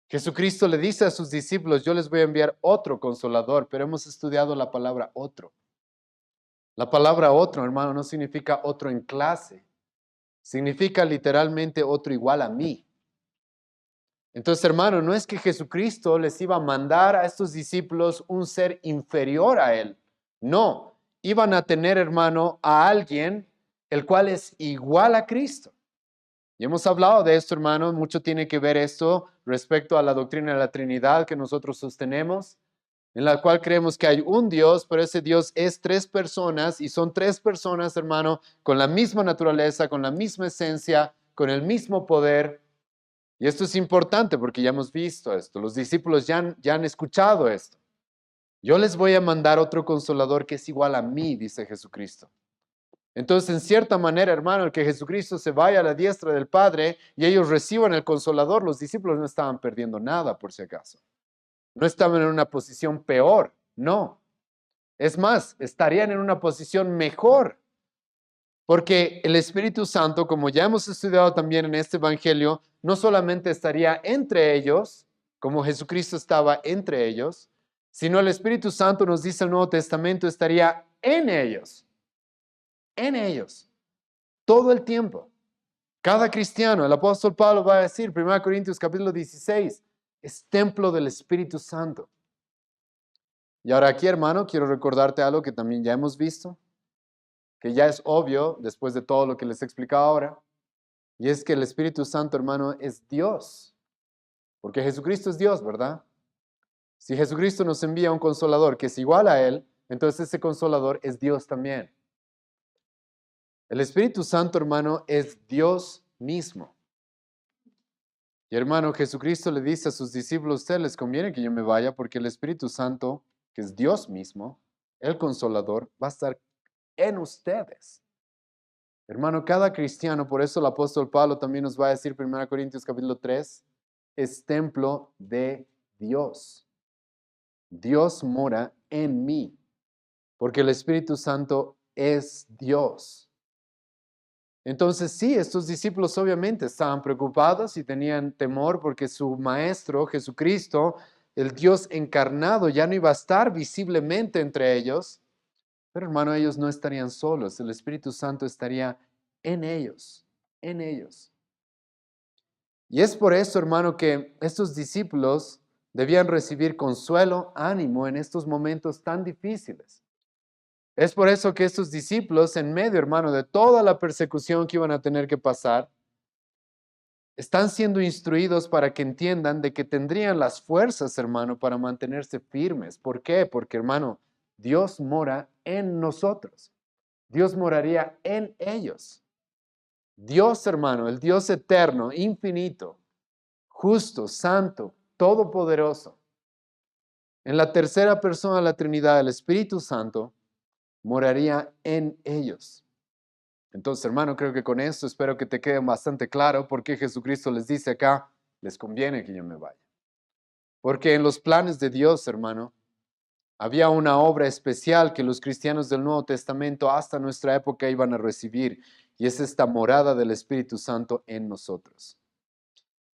Jesucristo le dice a sus discípulos, yo les voy a enviar otro consolador, pero hemos estudiado la palabra otro. La palabra otro, hermano, no significa otro en clase. Significa literalmente otro igual a mí. Entonces, hermano, no es que Jesucristo les iba a mandar a estos discípulos un ser inferior a él. No, iban a tener, hermano, a alguien el cual es igual a Cristo. Y hemos hablado de esto, hermano, mucho tiene que ver esto respecto a la doctrina de la Trinidad que nosotros sostenemos, en la cual creemos que hay un Dios, pero ese Dios es tres personas y son tres personas, hermano, con la misma naturaleza, con la misma esencia, con el mismo poder. Y esto es importante porque ya hemos visto esto, los discípulos ya han escuchado esto. Yo les voy a mandar otro consolador que es igual a mí, dice Jesucristo. Entonces, en cierta manera, hermano, el que Jesucristo se vaya a la diestra del Padre y ellos reciban el consolador, los discípulos no estaban perdiendo nada, por si acaso. No estaban en una posición peor, no. Es más, estarían en una posición mejor. Porque el Espíritu Santo, como ya hemos estudiado también en este Evangelio, no solamente estaría entre ellos, como Jesucristo estaba entre ellos, sino el Espíritu Santo, nos dice el Nuevo Testamento, estaría en ellos, todo el tiempo. Cada cristiano, el apóstol Pablo va a decir, 1 Corintios capítulo 16, es templo del Espíritu Santo. Y ahora aquí, hermano, quiero recordarte algo que también ya hemos visto, que ya es obvio después de todo lo que les he explicado ahora, y es que el Espíritu Santo, hermano, es Dios, porque Jesucristo es Dios, ¿verdad? Si Jesucristo nos envía un consolador que es igual a Él, entonces ese consolador es Dios también. El Espíritu Santo, hermano, es Dios mismo. Y hermano, Jesucristo le dice a sus discípulos, a ustedes les conviene que yo me vaya porque el Espíritu Santo, que es Dios mismo, el consolador, va a estar en ustedes. Hermano, cada cristiano, por eso el apóstol Pablo también nos va a decir, 1 Corintios capítulo 3, es templo de Dios. Dios mora en mí, porque el Espíritu Santo es Dios. Entonces sí, estos discípulos obviamente estaban preocupados y tenían temor porque su maestro, Jesucristo, el Dios encarnado, ya no iba a estar visiblemente entre ellos. Pero hermano, ellos no estarían solos, el Espíritu Santo estaría en ellos, en ellos. Y es por eso, hermano, que estos discípulos debían recibir consuelo, ánimo en estos momentos tan difíciles. Es por eso que estos discípulos, en medio, hermano, de toda la persecución que iban a tener que pasar, están siendo instruidos para que entiendan de que tendrían las fuerzas, hermano, para mantenerse firmes. ¿Por qué? Porque, hermano, Dios mora en nosotros. Dios moraría en ellos. Dios, hermano, el Dios eterno, infinito, justo, santo, todopoderoso. En la tercera persona de la Trinidad, el Espíritu Santo, moraría en ellos. Entonces, hermano, creo que con esto espero que te quede bastante claro por qué Jesucristo les dice acá, les conviene que yo me vaya. Porque en los planes de Dios, hermano, había una obra especial que los cristianos del Nuevo Testamento hasta nuestra época iban a recibir, y es esta morada del Espíritu Santo en nosotros.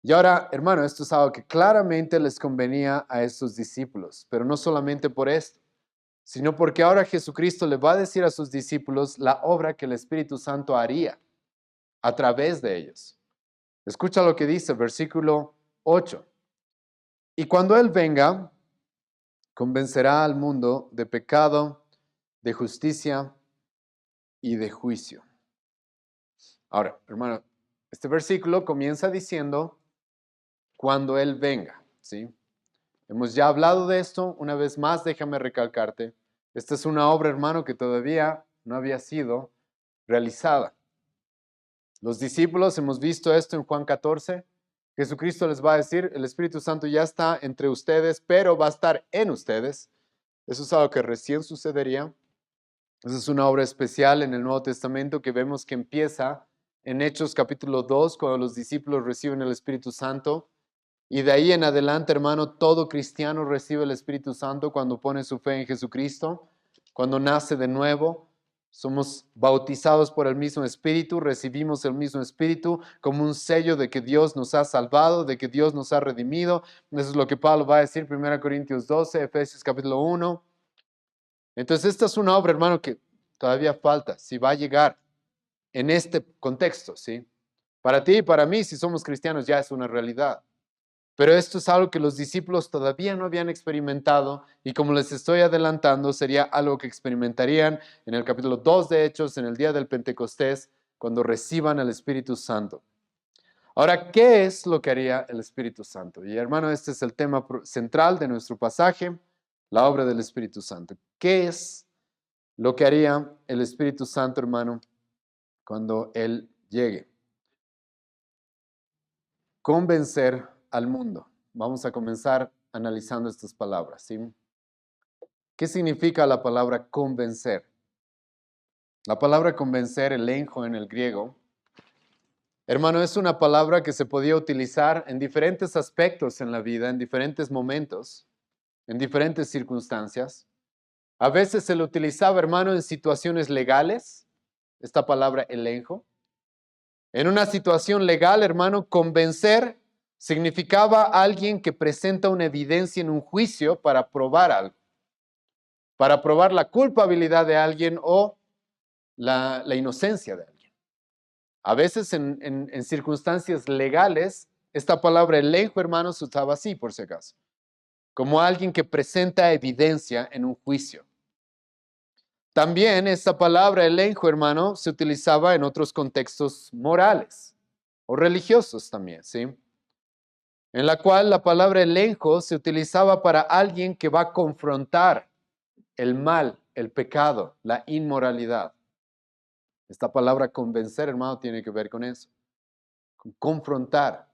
Y ahora, hermano, esto es algo que claramente les convenía a estos discípulos, pero no solamente por esto, sino porque ahora Jesucristo le va a decir a sus discípulos la obra que el Espíritu Santo haría a través de ellos. Escucha lo que dice, versículo 8. Y cuando Él venga, convencerá al mundo de pecado, de justicia y de juicio. Ahora, hermano, este versículo comienza diciendo, cuando Él venga, ¿sí? Hemos ya hablado de esto, una vez más déjame recalcarte, esta es una obra, hermano, que todavía no había sido realizada. Los discípulos, hemos visto esto en Juan 14, Jesucristo les va a decir, el Espíritu Santo ya está entre ustedes, pero va a estar en ustedes. Eso es algo que recién sucedería. Esa es una obra especial en el Nuevo Testamento que vemos que empieza en Hechos capítulo 2, cuando los discípulos reciben el Espíritu Santo. Y de ahí en adelante, hermano, todo cristiano recibe el Espíritu Santo cuando pone su fe en Jesucristo, cuando nace de nuevo. Somos bautizados por el mismo Espíritu, recibimos el mismo Espíritu como un sello de que Dios nos ha salvado, de que Dios nos ha redimido. Eso es lo que Pablo va a decir, 1 Corintios 12, Efesios capítulo 1. Entonces, esta es una obra, hermano, que todavía falta, si va a llegar en este contexto, ¿sí? Para ti y para mí, si somos cristianos, ya es una realidad. Pero esto es algo que los discípulos todavía no habían experimentado y como les estoy adelantando, sería algo que experimentarían en el capítulo 2 de Hechos, en el día del Pentecostés, cuando reciban el Espíritu Santo. Ahora, ¿qué es lo que haría el Espíritu Santo? Y hermano, este es el tema central de nuestro pasaje, la obra del Espíritu Santo. ¿Qué es lo que haría el Espíritu Santo, hermano, cuando Él llegue? Convencer al mundo. Vamos a comenzar analizando estas palabras, ¿sí? ¿Qué significa la palabra convencer? La palabra convencer, elenjo en el griego, hermano, es una palabra que se podía utilizar en diferentes aspectos en la vida, en diferentes momentos, en diferentes circunstancias. A veces se lo utilizaba, hermano, en situaciones legales, esta palabra elenjo. En una situación legal, hermano, convencer significaba alguien que presenta una evidencia en un juicio para probar algo, para probar la culpabilidad de alguien o la inocencia de alguien. A veces en circunstancias legales, esta palabra elenco, hermanos, se usaba así, por si acaso, como alguien que presenta evidencia en un juicio. También esta palabra elenco, hermano, se utilizaba en otros contextos morales o religiosos también, ¿sí? En la cual la palabra elenco se utilizaba para alguien que va a confrontar el mal, el pecado, la inmoralidad. Esta palabra convencer, hermano, tiene que ver con eso, con confrontar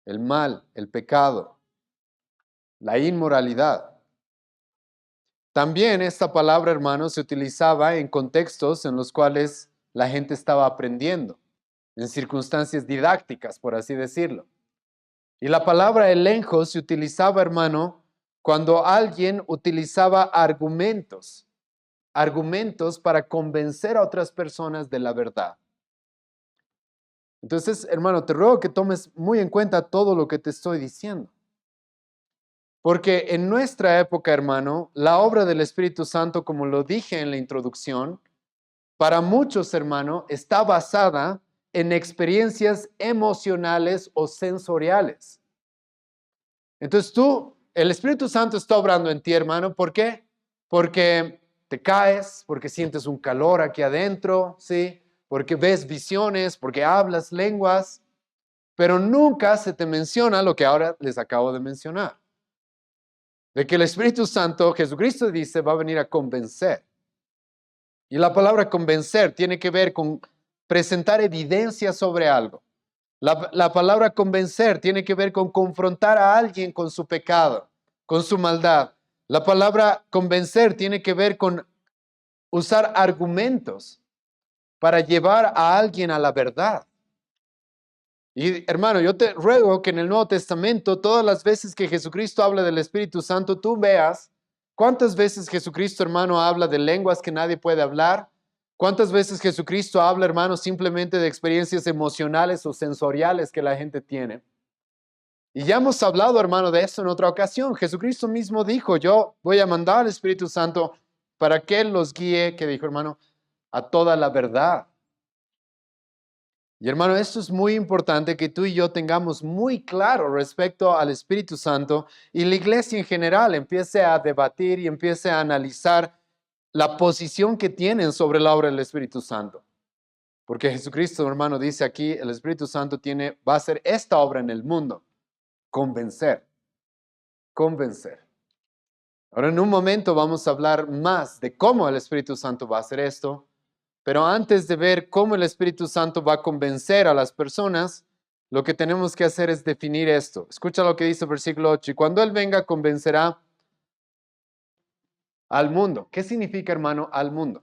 el mal, el pecado, la inmoralidad. También esta palabra, hermano, se utilizaba en contextos en los cuales la gente estaba aprendiendo, en circunstancias didácticas, por así decirlo. Y la palabra elenco se utilizaba, hermano, cuando alguien utilizaba argumentos para convencer a otras personas de la verdad. Entonces, hermano, te ruego que tomes muy en cuenta todo lo que te estoy diciendo. Porque en nuestra época, hermano, la obra del Espíritu Santo, como lo dije en la introducción, para muchos, hermano, está basada en experiencias emocionales o sensoriales. Entonces el Espíritu Santo está obrando en ti, hermano. ¿Por qué? Porque te caes, porque sientes un calor aquí adentro, ¿sí? Porque ves visiones, porque hablas lenguas, pero nunca se te menciona lo que ahora les acabo de mencionar. De que el Espíritu Santo, Jesucristo dice, va a venir a convencer. Y la palabra convencer tiene que ver con presentar evidencia sobre algo. La palabra convencer tiene que ver con confrontar a alguien con su pecado, con su maldad. La palabra convencer tiene que ver con usar argumentos para llevar a alguien a la verdad. Y hermano, yo te ruego que en el Nuevo Testamento, todas las veces que Jesucristo habla del Espíritu Santo, tú veas cuántas veces Jesucristo, hermano, habla de lenguas que nadie puede hablar. ¿Cuántas veces Jesucristo habla, hermano, simplemente de experiencias emocionales o sensoriales que la gente tiene? Y ya hemos hablado, hermano, de eso en otra ocasión. Jesucristo mismo dijo, yo voy a mandar al Espíritu Santo para que Él los guíe, que dijo, hermano, a toda la verdad. Y hermano, esto es muy importante que tú y yo tengamos muy claro respecto al Espíritu Santo y la iglesia en general empiece a debatir y empiece a analizar la posición que tienen sobre la obra del Espíritu Santo. Porque Jesucristo, hermano, dice aquí, el Espíritu Santo va a hacer esta obra en el mundo, convencer, convencer. Ahora en un momento vamos a hablar más de cómo el Espíritu Santo va a hacer esto, pero antes de ver cómo el Espíritu Santo va a convencer a las personas, lo que tenemos que hacer es definir esto. Escucha lo que dice el versículo 8. Y cuando Él venga, convencerá al mundo. ¿Qué significa, hermano, al mundo?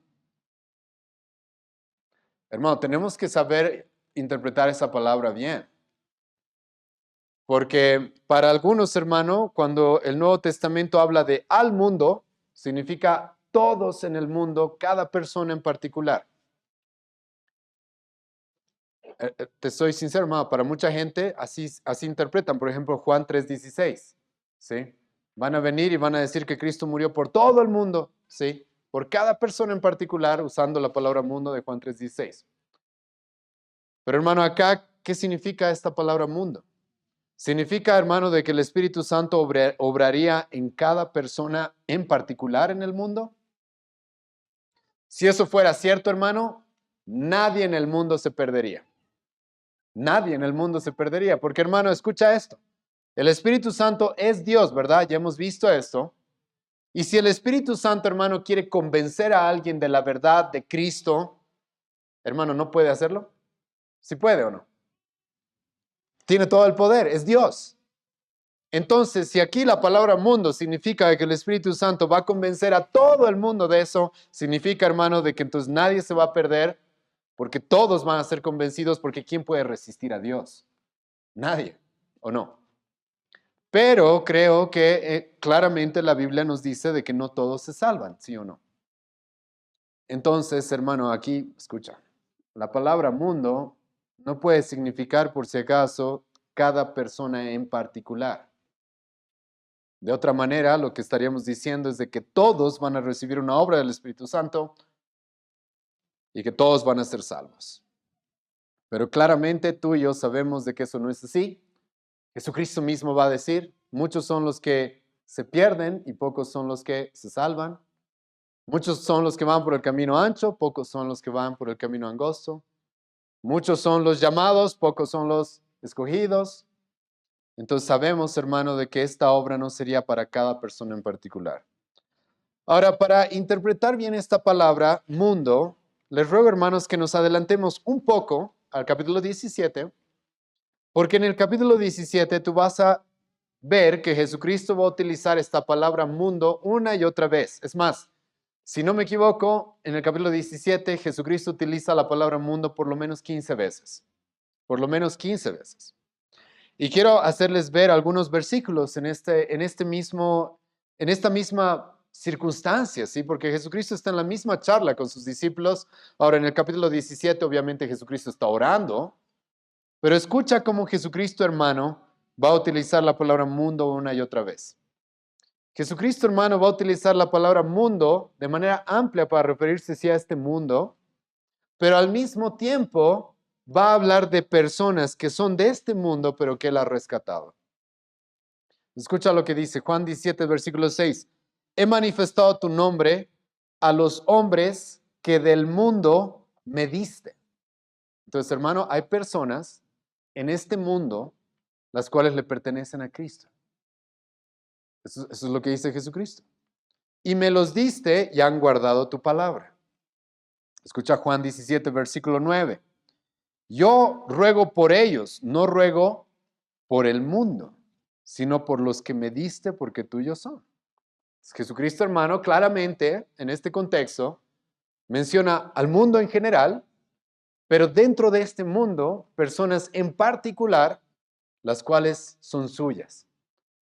Hermano, tenemos que saber interpretar esa palabra bien. Porque para algunos, hermano, cuando el Nuevo Testamento habla de al mundo, significa todos en el mundo, cada persona en particular. Te soy sincero, hermano, para mucha gente así interpretan, por ejemplo, Juan 3:16, ¿sí? Van a venir y van a decir que Cristo murió por todo el mundo, ¿sí? Por cada persona en particular, usando la palabra mundo de Juan 3:16. Pero hermano, acá, ¿qué significa esta palabra mundo? Significa, hermano, de que el Espíritu Santo obraría en cada persona en particular en el mundo. Si eso fuera cierto, hermano, nadie en el mundo se perdería. Nadie en el mundo se perdería, porque hermano, escucha esto. El Espíritu Santo es Dios, ¿verdad? Ya hemos visto esto. Y si el Espíritu Santo, hermano, quiere convencer a alguien de la verdad de Cristo, hermano, ¿no puede hacerlo? ¿Sí puede o no? Tiene todo el poder, es Dios. Entonces, si aquí la palabra mundo significa que el Espíritu Santo va a convencer a todo el mundo de eso, significa, hermano, de que entonces nadie se va a perder, porque todos van a ser convencidos, porque ¿quién puede resistir a Dios? Nadie, ¿o no? Pero creo que claramente la Biblia nos dice de que no todos se salvan, ¿sí o no? Entonces, hermano, aquí, escucha, la palabra mundo no puede significar, por si acaso, cada persona en particular. De otra manera, lo que estaríamos diciendo es de que todos van a recibir una obra del Espíritu Santo y que todos van a ser salvos. Pero claramente tú y yo sabemos de que eso no es así. Jesucristo mismo va a decir, muchos son los que se pierden y pocos son los que se salvan. Muchos son los que van por el camino ancho, pocos son los que van por el camino angosto. Muchos son los llamados, pocos son los escogidos. Entonces sabemos, hermano, de que esta obra no sería para cada persona en particular. Ahora, para interpretar bien esta palabra, mundo, les ruego, hermanos, que nos adelantemos un poco al capítulo 17, porque en el capítulo 17 tú vas a ver que Jesucristo va a utilizar esta palabra mundo una y otra vez. Es más, si no me equivoco, en el capítulo 17 Jesucristo utiliza la palabra mundo por lo menos 15 veces. Por lo menos 15 veces. Y quiero hacerles ver algunos versículos en esta misma circunstancia, ¿sí? Porque Jesucristo está en la misma charla con sus discípulos. Ahora, en el capítulo 17, obviamente Jesucristo está orando, pero escucha cómo Jesucristo, hermano, va a utilizar la palabra mundo una y otra vez. Jesucristo, hermano, va a utilizar la palabra mundo de manera amplia para referirse sí, a este mundo, pero al mismo tiempo va a hablar de personas que son de este mundo, pero que Él ha rescatado. Escucha lo que dice Juan 17, versículo 6. He manifestado tu nombre a los hombres que del mundo me diste. Entonces, hermano, hay personas en este mundo las cuales le pertenecen a Cristo. Eso es lo que dice Jesucristo. Y me los diste y han guardado tu palabra. Escucha Juan 17, versículo 9. Yo ruego por ellos, no ruego por el mundo, sino por los que me diste porque tuyos son. Jesucristo, hermano, claramente en este contexto menciona al mundo en general, pero dentro de este mundo, personas en particular, las cuales son suyas,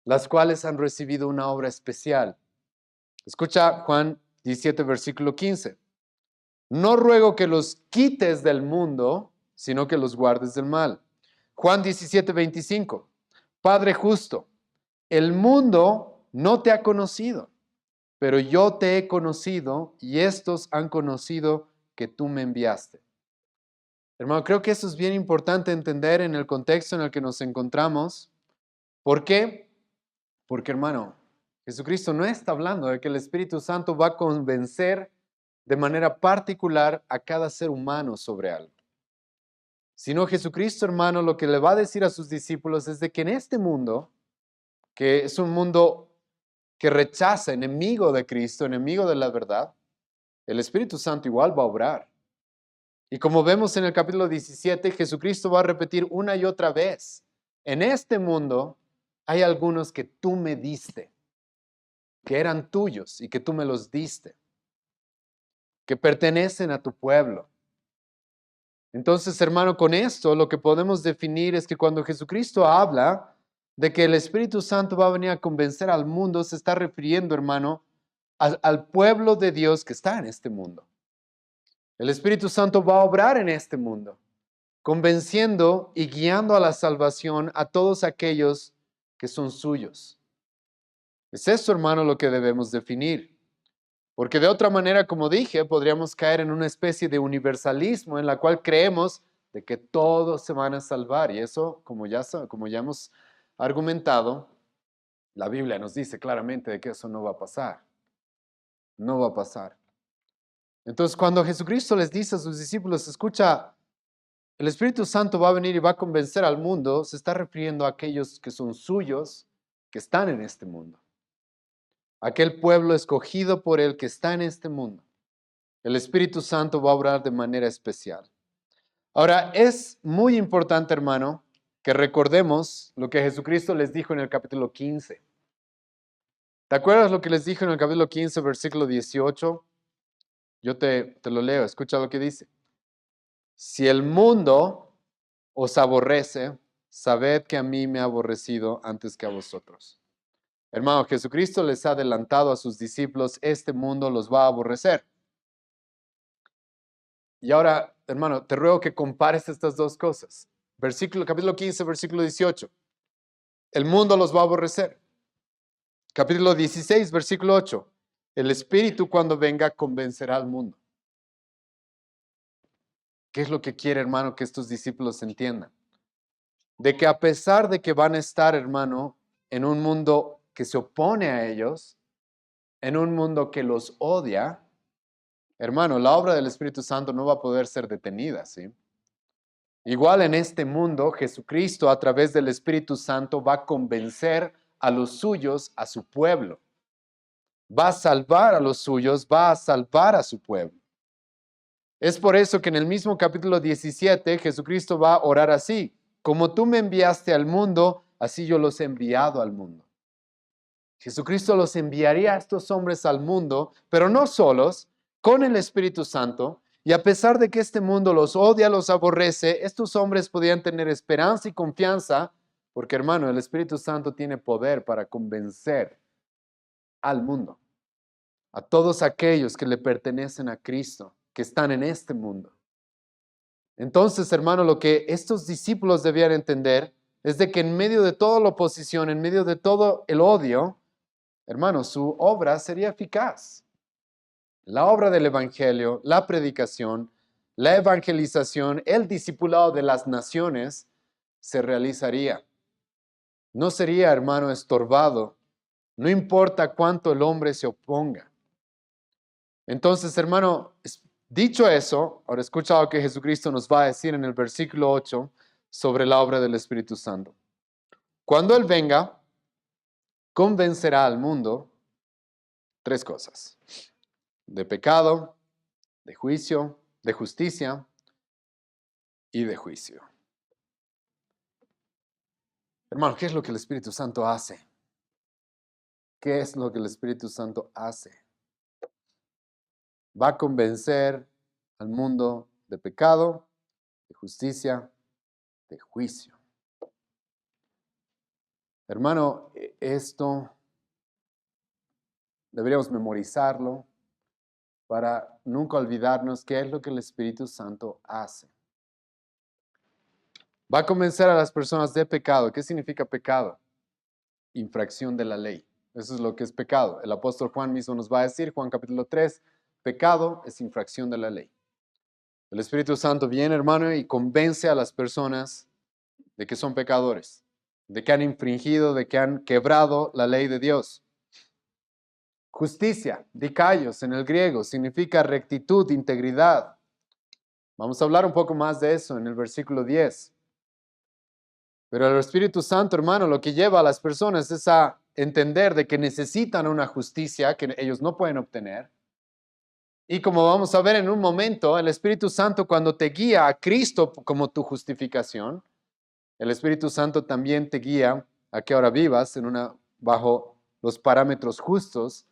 las cuales han recibido una obra especial. Escucha Juan 17, versículo 15. No ruego que los quites del mundo, sino que los guardes del mal. Juan 17, 25. Padre justo, el mundo no te ha conocido, pero yo te he conocido y estos han conocido que tú me enviaste. Hermano, creo que eso es bien importante entender en el contexto en el que nos encontramos. ¿Por qué? Porque, hermano, Jesucristo no está hablando de que el Espíritu Santo va a convencer de manera particular a cada ser humano sobre algo. Sino Jesucristo, hermano, lo que le va a decir a sus discípulos es de que en este mundo, que es un mundo que rechaza, enemigo de Cristo, enemigo de la verdad, el Espíritu Santo igual va a obrar. Y como vemos en el capítulo 17, Jesucristo va a repetir una y otra vez, en este mundo hay algunos que tú me diste, que eran tuyos y que tú me los diste, que pertenecen a tu pueblo. Entonces, hermano, con esto lo que podemos definir es que cuando Jesucristo habla de que el Espíritu Santo va a venir a convencer al mundo, se está refiriendo, hermano, al pueblo de Dios que está en este mundo. El Espíritu Santo va a obrar en este mundo, convenciendo y guiando a la salvación a todos aquellos que son suyos. Es eso, hermano, lo que debemos definir. Porque de otra manera, como dije, podríamos caer en una especie de universalismo en la cual creemos de que todos se van a salvar. Y eso, como ya hemos argumentado, la Biblia nos dice claramente de que eso no va a pasar. No va a pasar. Entonces, cuando Jesucristo les dice a sus discípulos, escucha, el Espíritu Santo va a venir y va a convencer al mundo, se está refiriendo a aquellos que son suyos, que están en este mundo. Aquel pueblo escogido por Él que está en este mundo. El Espíritu Santo va a obrar de manera especial. Ahora, es muy importante, hermano, que recordemos lo que Jesucristo les dijo en el capítulo 15. ¿Te acuerdas lo que les dijo en el capítulo 15, versículo 18? Yo te lo leo, escucha lo que dice. Si el mundo os aborrece, sabed que a mí me ha aborrecido antes que a vosotros. Hermano, Jesucristo les ha adelantado a sus discípulos, este mundo los va a aborrecer. Y ahora, hermano, te ruego que compares estas dos cosas. Capítulo 15, versículo 18. El mundo los va a aborrecer. Capítulo 16, versículo 8. El Espíritu cuando venga convencerá al mundo. ¿Qué es lo que quiere, hermano, que estos discípulos entiendan? De que a pesar de que van a estar, hermano, en un mundo que se opone a ellos, en un mundo que los odia, hermano, la obra del Espíritu Santo no va a poder ser detenida, ¿sí? Igual en este mundo, Jesucristo a través del Espíritu Santo va a convencer a los suyos, a su pueblo. Va a salvar a los suyos, va a salvar a su pueblo. Es por eso que en el mismo capítulo 17 Jesucristo va a orar así: como tú me enviaste al mundo, así yo los he enviado al mundo. Jesucristo los enviaría a estos hombres al mundo, pero no solos, con el Espíritu Santo. Y a pesar de que este mundo los odia, los aborrece, estos hombres podían tener esperanza y confianza, porque hermano, el Espíritu Santo tiene poder para convencer al mundo, a todos aquellos que le pertenecen a Cristo, que están en este mundo. Entonces, hermano, lo que estos discípulos debían entender es de que en medio de toda la oposición, en medio de todo el odio, hermano, su obra sería eficaz. La obra del Evangelio, la predicación, la evangelización, el discipulado de las naciones se realizaría. No sería, hermano, estorbado, no importa cuánto el hombre se oponga. Entonces, hermano, dicho eso, ahora escucha lo que Jesucristo nos va a decir en el versículo 8 sobre la obra del Espíritu Santo. Cuando Él venga, convencerá al mundo tres cosas: de pecado, de juicio, de justicia y de juicio. Hermano, ¿qué es lo que el Espíritu Santo hace? ¿Qué es lo que el Espíritu Santo hace? Va a convencer al mundo de pecado, de justicia, de juicio. Hermano, esto deberíamos memorizarlo para nunca olvidarnos qué es lo que el Espíritu Santo hace. Va a convencer a las personas de pecado. ¿Qué significa pecado? Infracción de la ley. Eso es lo que es pecado. El apóstol Juan mismo nos va a decir, Juan capítulo 3, pecado es infracción de la ley. El Espíritu Santo viene, hermano, y convence a las personas de que son pecadores, de que han infringido, de que han quebrado la ley de Dios. Justicia, dikaios en el griego, significa rectitud, integridad. Vamos a hablar un poco más de eso en el versículo 10. Pero el Espíritu Santo, hermano, lo que lleva a las personas es a entender de que necesitan una justicia que ellos no pueden obtener. Y como vamos a ver en un momento, el Espíritu Santo, cuando te guía a Cristo como tu justificación, el Espíritu Santo también te guía a que ahora vivas bajo los parámetros justos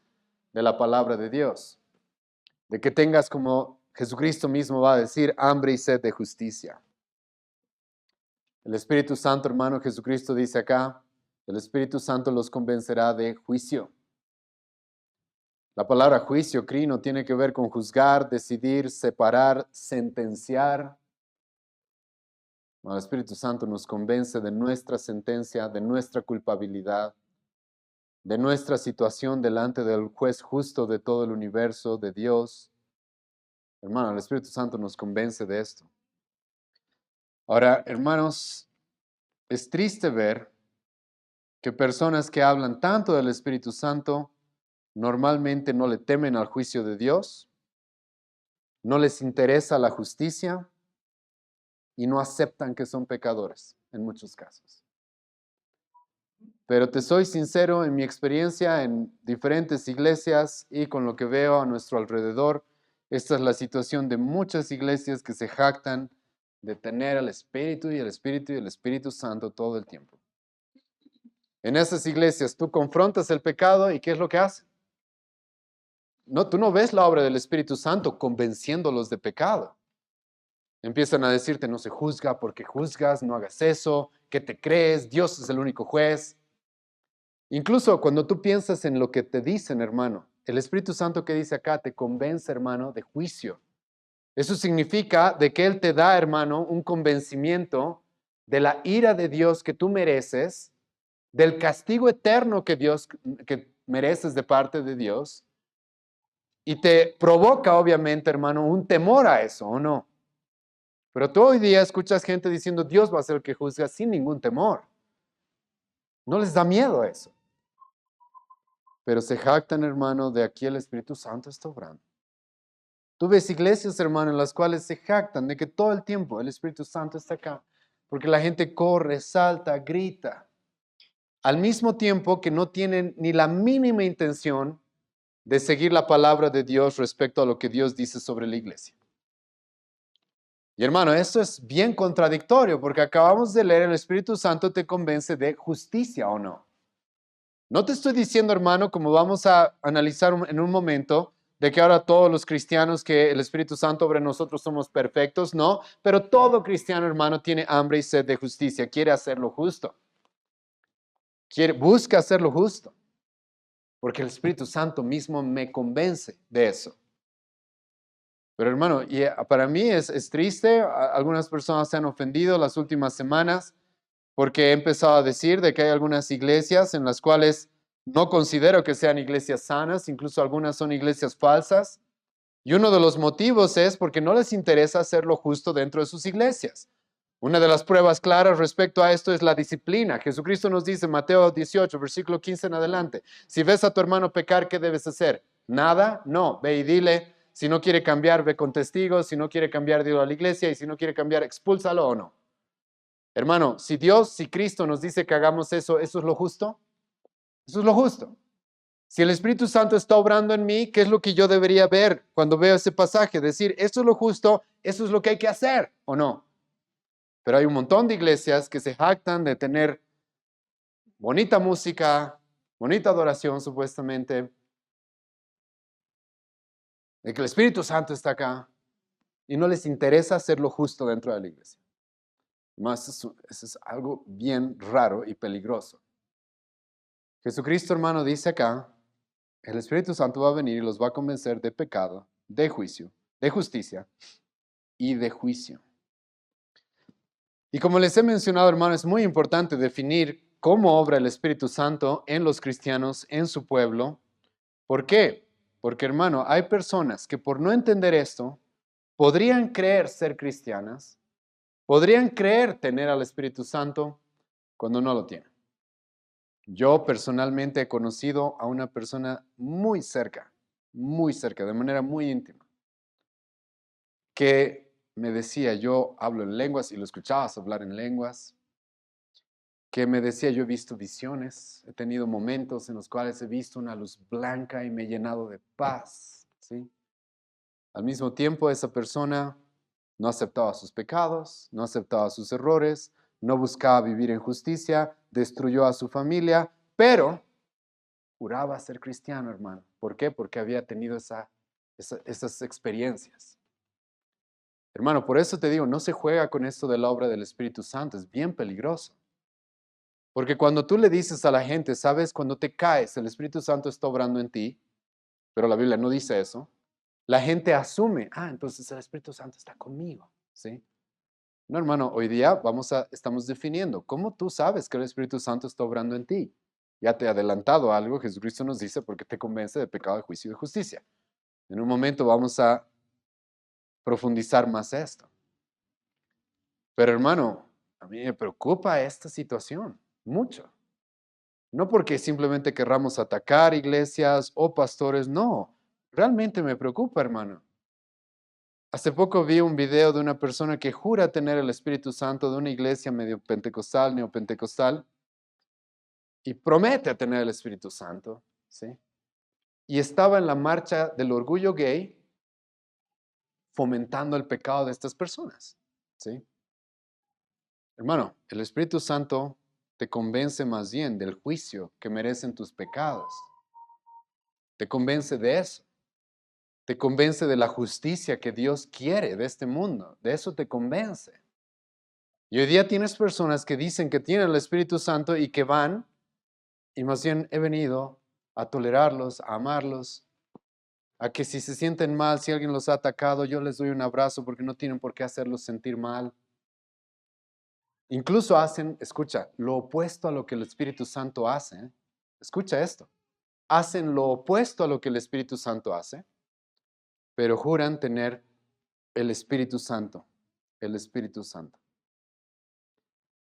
de la palabra de Dios. De que tengas, como Jesucristo mismo va a decir, hambre y sed de justicia. El Espíritu Santo, hermano, Jesucristo dice acá, el Espíritu Santo los convencerá de juicio. La palabra juicio, crino, tiene que ver con juzgar, decidir, separar, sentenciar. El Espíritu Santo nos convence de nuestra sentencia, de nuestra culpabilidad, de nuestra situación delante del juez justo de todo el universo, de Dios. Hermano, el Espíritu Santo nos convence de esto. Ahora, hermanos, es triste ver que personas que hablan tanto del Espíritu Santo normalmente no le temen al juicio de Dios, no les interesa la justicia y no aceptan que son pecadores en muchos casos. Pero te soy sincero, en mi experiencia en diferentes iglesias y con lo que veo a nuestro alrededor, esta es la situación de muchas iglesias que se jactan de tener al Espíritu y el Espíritu y el Espíritu Santo todo el tiempo. En esas iglesias tú confrontas el pecado y ¿qué es lo que hace? No, tú no ves la obra del Espíritu Santo convenciéndolos de pecado. Empiezan a decirte, no se juzga porque juzgas, no hagas eso, ¿qué te crees? Dios es el único juez. Incluso cuando tú piensas en lo que te dicen, hermano, el Espíritu Santo que dice acá te convence, hermano, de juicio. Eso significa de que Él te da, hermano, un convencimiento de la ira de Dios que tú mereces, del castigo eterno que mereces de parte de Dios, y te provoca, obviamente, hermano, un temor a eso, ¿o no? Pero tú hoy día escuchas gente diciendo, Dios va a ser el que juzga sin ningún temor. No les da miedo eso. Pero se jactan, hermano, de aquí el Espíritu Santo está obrando. Tú ves iglesias, hermano, en las cuales se jactan de que todo el tiempo el Espíritu Santo está acá. Porque la gente corre, salta, grita. Al mismo tiempo que no tienen ni la mínima intención de seguir la palabra de Dios respecto a lo que Dios dice sobre la iglesia. Y hermano, esto es bien contradictorio porque acabamos de leer, el Espíritu Santo te convence de justicia o no. No te estoy diciendo, hermano, como vamos a analizar en un momento, de que ahora todos los cristianos que el Espíritu Santo sobre nosotros somos perfectos, no, pero todo cristiano, hermano, tiene hambre y sed de justicia, quiere hacerlo justo, busca hacerlo justo, porque el Espíritu Santo mismo me convence de eso. Pero hermano, para mí es triste, algunas personas se han ofendido las últimas semanas porque he empezado a decir de que hay algunas iglesias en las cuales no considero que sean iglesias sanas, incluso algunas son iglesias falsas. Y uno de los motivos es porque no les interesa hacer lo justo dentro de sus iglesias. Una de las pruebas claras respecto a esto es la disciplina. Jesucristo nos dice en Mateo 18, versículo 15 en adelante, si ves a tu hermano pecar, ¿qué debes hacer? Nada, no, ve y dile, si no quiere cambiar, ve con testigos, si no quiere cambiar, dilo a la iglesia, y si no quiere cambiar, expúlsalo o no. Hermano, si Dios, si Cristo nos dice que hagamos eso, ¿eso es lo justo? Eso es lo justo. Si el Espíritu Santo está obrando en mí, ¿qué es lo que yo debería ver cuando veo ese pasaje? Decir, esto es lo justo, eso es lo que hay que hacer, ¿o no? Pero hay un montón de iglesias que se jactan de tener bonita música, bonita adoración supuestamente, de que el Espíritu Santo está acá y no les interesa hacer lo justo dentro de la iglesia. Más eso es algo bien raro y peligroso. Jesucristo, hermano, dice acá, el Espíritu Santo va a venir y los va a convencer de pecado, de juicio, de justicia y de juicio. Y como les he mencionado, hermano, es muy importante definir cómo obra el Espíritu Santo en los cristianos, en su pueblo. ¿Por qué? Porque, hermano, hay personas que por no entender esto, podrían creer ser cristianas, podrían creer tener al Espíritu Santo cuando no lo tienen. Yo personalmente he conocido a una persona muy cerca, de manera muy íntima, que me decía, yo hablo en lenguas y lo escuchabas hablar en lenguas, que me decía, yo he visto visiones, he tenido momentos en los cuales he visto una luz blanca y me he llenado de paz, ¿sí? Al mismo tiempo, esa persona no aceptaba sus pecados, no aceptaba sus errores, no buscaba vivir en justicia, destruyó a su familia, pero juraba ser cristiano, hermano. ¿Por qué? Porque había tenido esas experiencias. Hermano, por eso te digo, no se juega con esto de la obra del Espíritu Santo, es bien peligroso. Porque cuando tú le dices a la gente, sabes, cuando te caes, el Espíritu Santo está obrando en ti, pero la Biblia no dice eso, la gente asume, entonces el Espíritu Santo está conmigo, ¿sí? No, hermano, hoy día estamos definiendo, ¿cómo tú sabes que el Espíritu Santo está obrando en ti? Ya te he adelantado algo, Jesucristo nos dice, porque te convence de pecado, de juicio y de justicia. En un momento vamos a profundizar más esto. Pero hermano, a mí me preocupa esta situación, mucho. No porque simplemente querramos atacar iglesias o pastores, no. Realmente me preocupa, hermano. Hace poco vi un video de una persona que jura tener el Espíritu Santo de una iglesia medio pentecostal, neopentecostal, y promete tener el Espíritu Santo, ¿sí? Y estaba en la marcha del orgullo gay fomentando el pecado de estas personas, ¿sí? Hermano, el Espíritu Santo te convence más bien del juicio que merecen tus pecados. Te convence de eso. Te convence de la justicia que Dios quiere de este mundo. De eso te convence. Y hoy día tienes personas que dicen que tienen el Espíritu Santo y que van, y más bien he venido a tolerarlos, a amarlos, a que si se sienten mal, si alguien los ha atacado, yo les doy un abrazo porque no tienen por qué hacerlos sentir mal. Incluso hacen, escucha, lo opuesto a lo que el Espíritu Santo hace. ¿Eh? Escucha esto. Hacen lo opuesto a lo que el Espíritu Santo hace, pero juran tener el Espíritu Santo. El Espíritu Santo.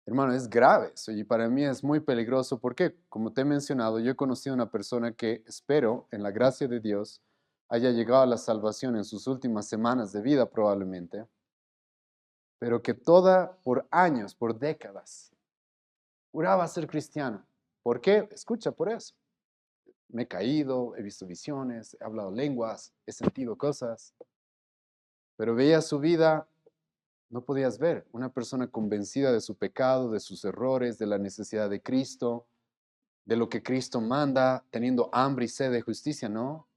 Hermano, es grave eso y para mí es muy peligroso porque, como te he mencionado, yo he conocido a una persona que espero, en la gracia de Dios, haya llegado a la salvación en sus últimas semanas de vida probablemente, pero que por años, por décadas, juraba ser cristiano. ¿Por qué? Escucha, por eso. Me he caído, he visto visiones, he hablado lenguas, he sentido cosas, pero veía su vida, no podías ver una persona convencida de su pecado, de sus errores, de la necesidad de Cristo, de lo que Cristo manda, teniendo hambre y sed de justicia, ¿no?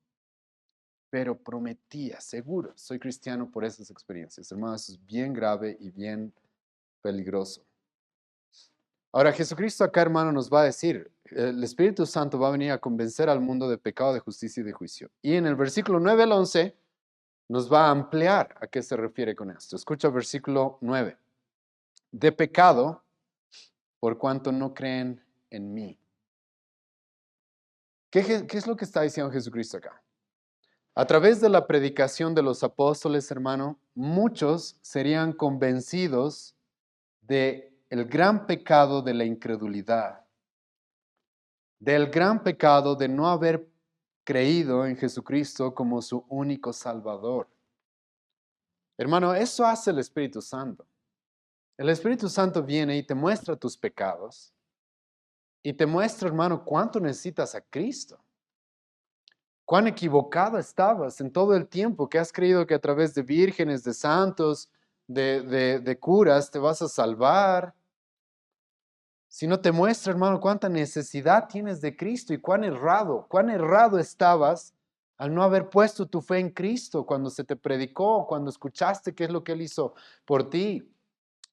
Pero prometía, seguro, soy cristiano por esas experiencias. Hermano, eso es bien grave y bien peligroso. Ahora, Jesucristo acá, hermano, nos va a decir, el Espíritu Santo va a venir a convencer al mundo de pecado, de justicia y de juicio. Y en el versículo 9 al 11 nos va a ampliar a qué se refiere con esto. Escucha el versículo 9. De pecado, por cuanto no creen en mí. ¿Qué es lo que está diciendo Jesucristo acá? A través de la predicación de los apóstoles, hermano, muchos serían convencidos de el gran pecado de la incredulidad, del gran pecado de no haber creído en Jesucristo como su único Salvador. Hermano, eso hace el Espíritu Santo. El Espíritu Santo viene y te muestra tus pecados y te muestra, hermano, cuánto necesitas a Cristo. Cuán equivocado estabas en todo el tiempo que has creído que a través de vírgenes, de santos, de curas te vas a salvar. Si no te muestra, hermano, cuánta necesidad tienes de Cristo y cuán errado estabas al no haber puesto tu fe en Cristo cuando se te predicó, cuando escuchaste qué es lo que Él hizo por ti.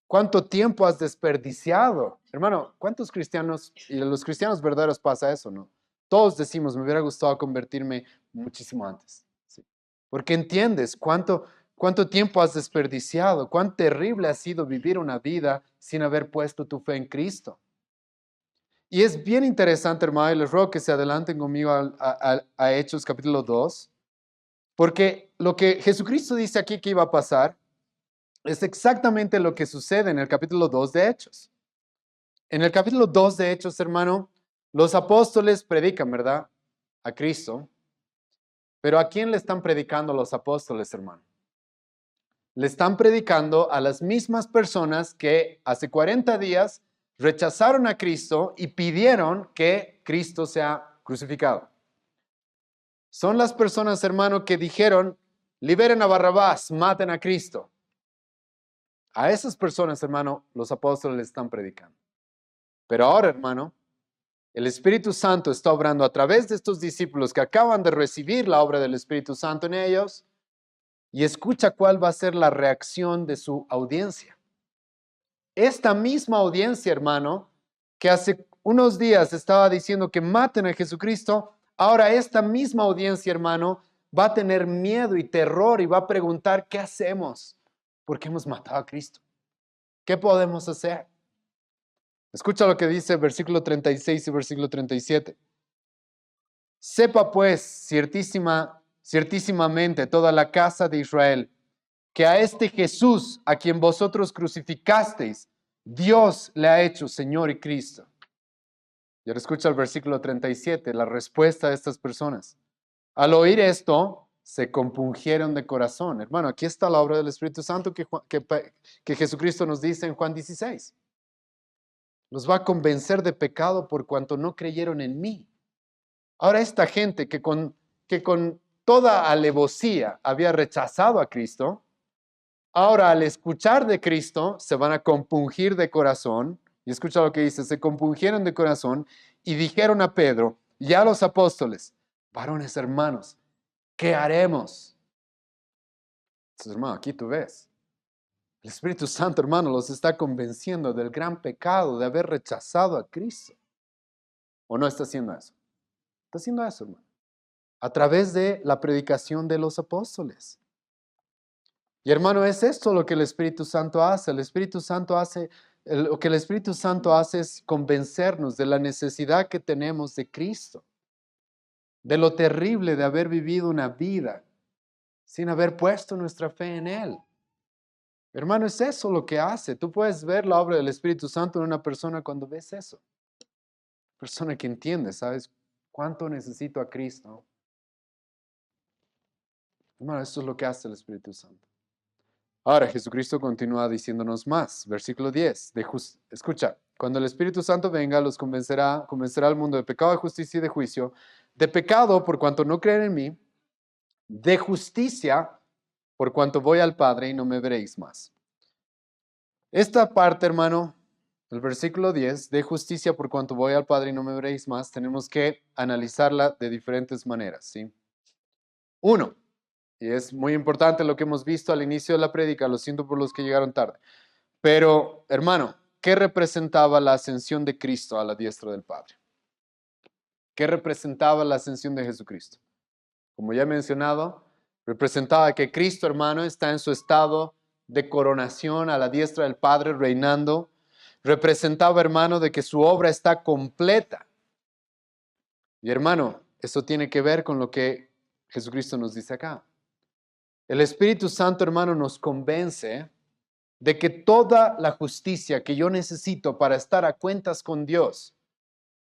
¿Cuánto tiempo has desperdiciado? Hermano, ¿cuántos cristianos, y a los cristianos verdaderos pasa eso, no? Todos decimos, me hubiera gustado convertirme muchísimo antes. ¿Sí? Porque entiendes cuánto tiempo has desperdiciado, cuán terrible ha sido vivir una vida sin haber puesto tu fe en Cristo. Y es bien interesante, hermano, y les ruego que se adelanten conmigo a Hechos capítulo 2, porque lo que Jesucristo dice aquí que iba a pasar es exactamente lo que sucede en el capítulo 2 de Hechos. En el capítulo 2 de Hechos, hermano, los apóstoles predican, ¿verdad? A Cristo. Pero ¿a quién le están predicando los apóstoles, hermano? Le están predicando a las mismas personas que hace 40 días rechazaron a Cristo y pidieron que Cristo sea crucificado. Son las personas, hermano, que dijeron, liberen a Barrabás, maten a Cristo. A esas personas, hermano, los apóstoles le están predicando. Pero ahora, hermano, el Espíritu Santo está obrando a través de estos discípulos que acaban de recibir la obra del Espíritu Santo en ellos y escucha cuál va a ser la reacción de su audiencia. Esta misma audiencia, hermano, que hace unos días estaba diciendo que maten a Jesucristo, ahora esta misma audiencia, hermano, va a tener miedo y terror y va a preguntar, ¿qué hacemos? Porque hemos matado a Cristo. ¿Qué podemos hacer? Escucha lo que dice versículo 36 y versículo 37. Sepa pues ciertísimamente toda la casa de Israel que a este Jesús a quien vosotros crucificasteis, Dios le ha hecho Señor y Cristo. Y ahora escucha el versículo 37, la respuesta de estas personas. Al oír esto, se compungieron de corazón. Hermano, aquí está la obra del Espíritu Santo que Jesucristo nos dice en Juan 16. Los va a convencer de pecado por cuanto no creyeron en mí. Ahora esta gente que con toda alevosía había rechazado a Cristo, ahora al escuchar de Cristo se van a compungir de corazón. Y escucha lo que dice, se compungieron de corazón y dijeron a Pedro y a los apóstoles, varones hermanos, ¿qué haremos? Entonces, hermano, aquí tú ves. El Espíritu Santo, hermano, los está convenciendo del gran pecado de haber rechazado a Cristo. ¿O no está haciendo eso? Está haciendo eso, hermano. A través de la predicación de los apóstoles. Y hermano, es esto lo que el Espíritu Santo hace. El Espíritu Santo hace Lo que el Espíritu Santo hace es convencernos de la necesidad que tenemos de Cristo, de lo terrible de haber vivido una vida sin haber puesto nuestra fe en Él. Hermano, es eso lo que hace. Tú puedes ver la obra del Espíritu Santo en una persona cuando ves eso. Persona que entiende, ¿sabes? ¿Cuánto necesito a Cristo? Hermano, eso es lo que hace el Espíritu Santo. Ahora, Jesucristo continúa diciéndonos más. Versículo 10. Escucha, cuando el Espíritu Santo venga, los convencerá al mundo de pecado, de justicia y de juicio. De pecado, por cuanto no creen en mí. De justicia, por cuanto voy al Padre y no me veréis más. Esta parte, hermano, el versículo 10, de justicia por cuanto voy al Padre y no me veréis más, tenemos que analizarla de diferentes maneras, ¿sí? Uno, y es muy importante lo que hemos visto al inicio de la prédica, lo siento por los que llegaron tarde, pero, hermano, ¿qué representaba la ascensión de Cristo a la diestra del Padre? ¿Qué representaba la ascensión de Jesucristo? Como ya he mencionado, representaba que Cristo, hermano, está en su estado de coronación a la diestra del Padre, reinando. Representaba, hermano, de que su obra está completa. Y hermano, eso tiene que ver con lo que Jesucristo nos dice acá. El Espíritu Santo, hermano, nos convence de que toda la justicia que yo necesito para estar a cuentas con Dios,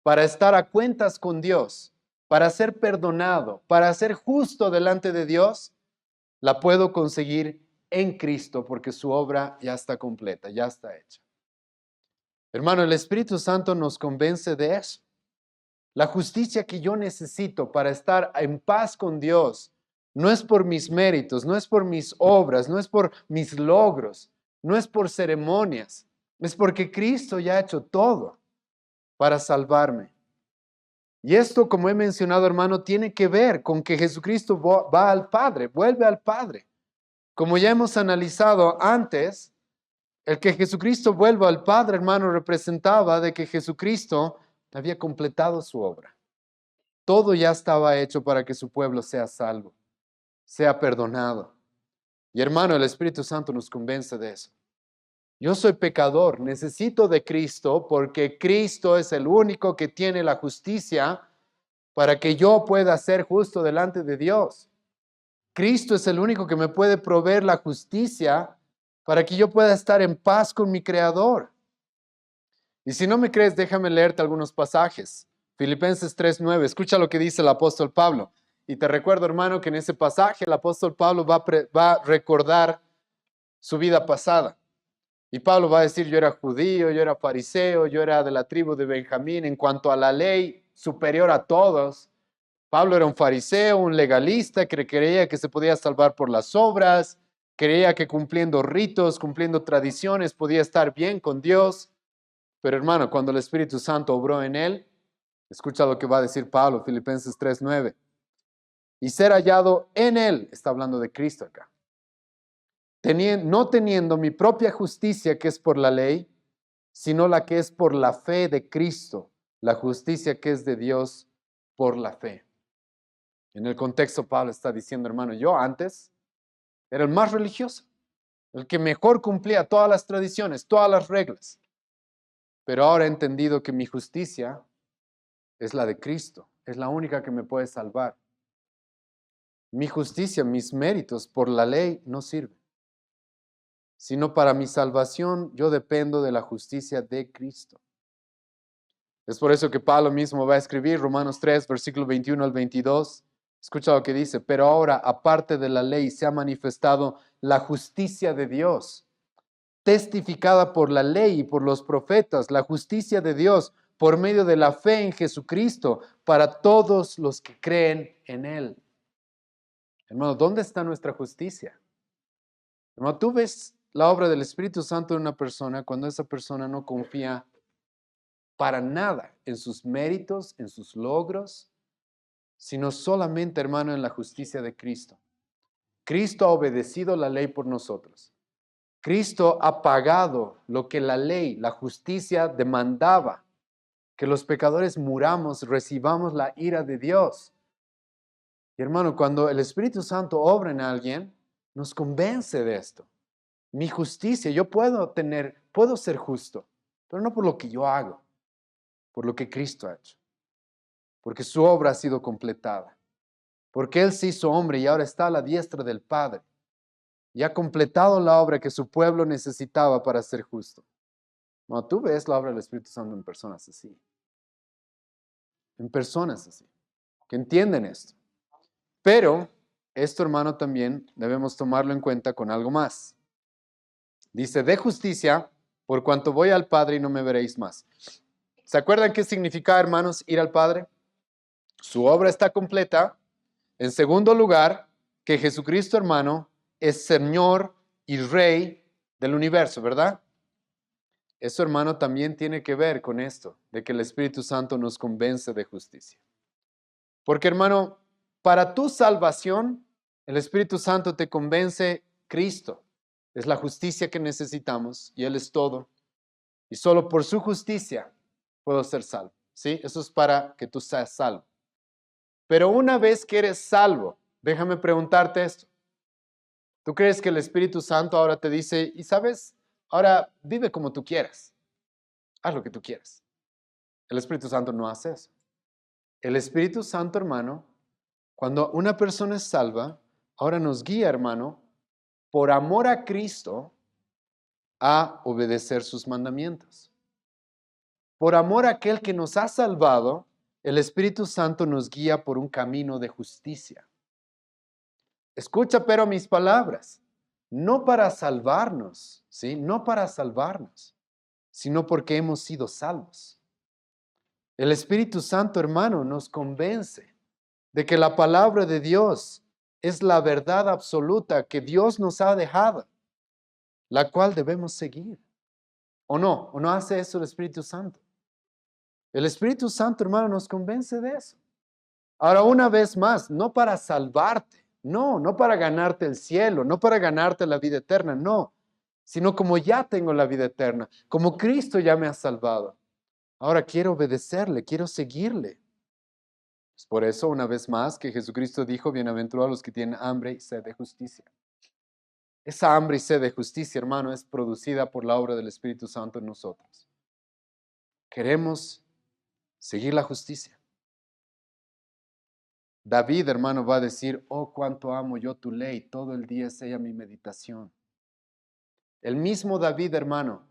para ser perdonado, para ser justo delante de Dios, la puedo conseguir en Cristo porque su obra ya está completa, ya está hecha. Hermano, el Espíritu Santo nos convence de eso. La justicia que yo necesito para estar en paz con Dios no es por mis méritos, no es por mis obras, no es por mis logros, no es por ceremonias, es porque Cristo ya ha hecho todo para salvarme. Y esto, como he mencionado, hermano, tiene que ver con que Jesucristo va al Padre, vuelve al Padre. Como ya hemos analizado antes, el que Jesucristo vuelva al Padre, hermano, representaba de que Jesucristo había completado su obra. Todo ya estaba hecho para que su pueblo sea salvo, sea perdonado. Y hermano, el Espíritu Santo nos convence de eso. Yo soy pecador, necesito de Cristo porque Cristo es el único que tiene la justicia para que yo pueda ser justo delante de Dios. Cristo es el único que me puede proveer la justicia para que yo pueda estar en paz con mi Creador. Y si no me crees, déjame leerte algunos pasajes. Filipenses 3:9, escucha lo que dice el apóstol Pablo. Y te recuerdo, hermano, que en ese pasaje el apóstol Pablo va a recordar su vida pasada. Y Pablo va a decir, yo era judío, yo era fariseo, yo era de la tribu de Benjamín. En cuanto a la ley superior a todos, Pablo era un fariseo, un legalista que creía que se podía salvar por las obras, creía que cumpliendo ritos, cumpliendo tradiciones, podía estar bien con Dios. Pero hermano, cuando el Espíritu Santo obró en él, escucha lo que va a decir Pablo, Filipenses 3:9. Y ser hallado en él, está hablando de Cristo acá, no teniendo mi propia justicia que es por la ley, sino la que es por la fe de Cristo, la justicia que es de Dios por la fe. En el contexto, Pablo está diciendo, hermano, yo antes era el más religioso, el que mejor cumplía todas las tradiciones, todas las reglas. Pero ahora he entendido que mi justicia es la de Cristo, es la única que me puede salvar. Mi justicia, mis méritos por la ley no sirven, sino para mi salvación yo dependo de la justicia de Cristo. Es por eso que Pablo mismo va a escribir Romanos 3, versículo 21 al 22. Escucha lo que dice, pero ahora, aparte de la ley, se ha manifestado la justicia de Dios, testificada por la ley y por los profetas, la justicia de Dios por medio de la fe en Jesucristo para todos los que creen en Él. Hermano, ¿dónde está nuestra justicia? Hermano, tú ves la obra del Espíritu Santo en una persona cuando esa persona no confía para nada en sus méritos, en sus logros, sino solamente, hermano, en la justicia de Cristo. Cristo ha obedecido la ley por nosotros. Cristo ha pagado lo que la ley, la justicia demandaba, que los pecadores muramos, recibamos la ira de Dios. Y hermano, cuando el Espíritu Santo obra en alguien, nos convence de esto. Mi justicia, yo puedo tener puedo ser justo, pero no por lo que yo hago, por lo que Cristo ha hecho. Porque su obra ha sido completada. Porque Él se hizo hombre y ahora está a la diestra del Padre. Y ha completado la obra que su pueblo necesitaba para ser justo. No, tú ves la obra del Espíritu Santo en personas así. En personas así, que entienden esto. Pero esto, hermano, también debemos tomarlo en cuenta con algo más. Dice, de justicia, por cuanto voy al Padre y no me veréis más. ¿Se acuerdan qué significa, hermanos, ir al Padre? Su obra está completa. En segundo lugar, que Jesucristo, hermano, es Señor y Rey del universo, ¿verdad? Eso, hermano, también tiene que ver con esto, de que el Espíritu Santo nos convence de justicia. Porque, hermano, para tu salvación, el Espíritu Santo te convence Cristo. Es la justicia que necesitamos y Él es todo. Y solo por su justicia puedo ser salvo. ¿Sí? Eso es para que tú seas salvo. Pero una vez que eres salvo, déjame preguntarte esto. ¿Tú crees que el Espíritu Santo ahora te dice, y sabes, ahora vive como tú quieras? Haz lo que tú quieras. El Espíritu Santo no hace eso. El Espíritu Santo, hermano, cuando una persona es salva, ahora nos guía, hermano, por amor a Cristo, a obedecer sus mandamientos. Por amor a aquel que nos ha salvado, el Espíritu Santo nos guía por un camino de justicia. Escucha pero mis palabras, no para salvarnos, ¿sí? No para salvarnos, sino porque hemos sido salvos. El Espíritu Santo, hermano, nos convence de que la palabra de Dios es la verdad absoluta que Dios nos ha dejado, la cual debemos seguir. ¿O no? ¿O no hace eso el Espíritu Santo? El Espíritu Santo, hermano, nos convence de eso. Ahora, una vez más, no para salvarte, no para ganarte el cielo, no para ganarte la vida eterna, no, sino como ya tengo la vida eterna, como Cristo ya me ha salvado. Ahora quiero obedecerle, quiero seguirle. Es por eso, una vez más, que Jesucristo dijo, bienaventurados los que tienen hambre y sed de justicia. Esa hambre y sed de justicia, hermano, es producida por la obra del Espíritu Santo en nosotros. Queremos seguir la justicia. David, hermano, va a decir, oh, cuánto amo yo tu ley, todo el día es ella mi meditación. El mismo David, hermano,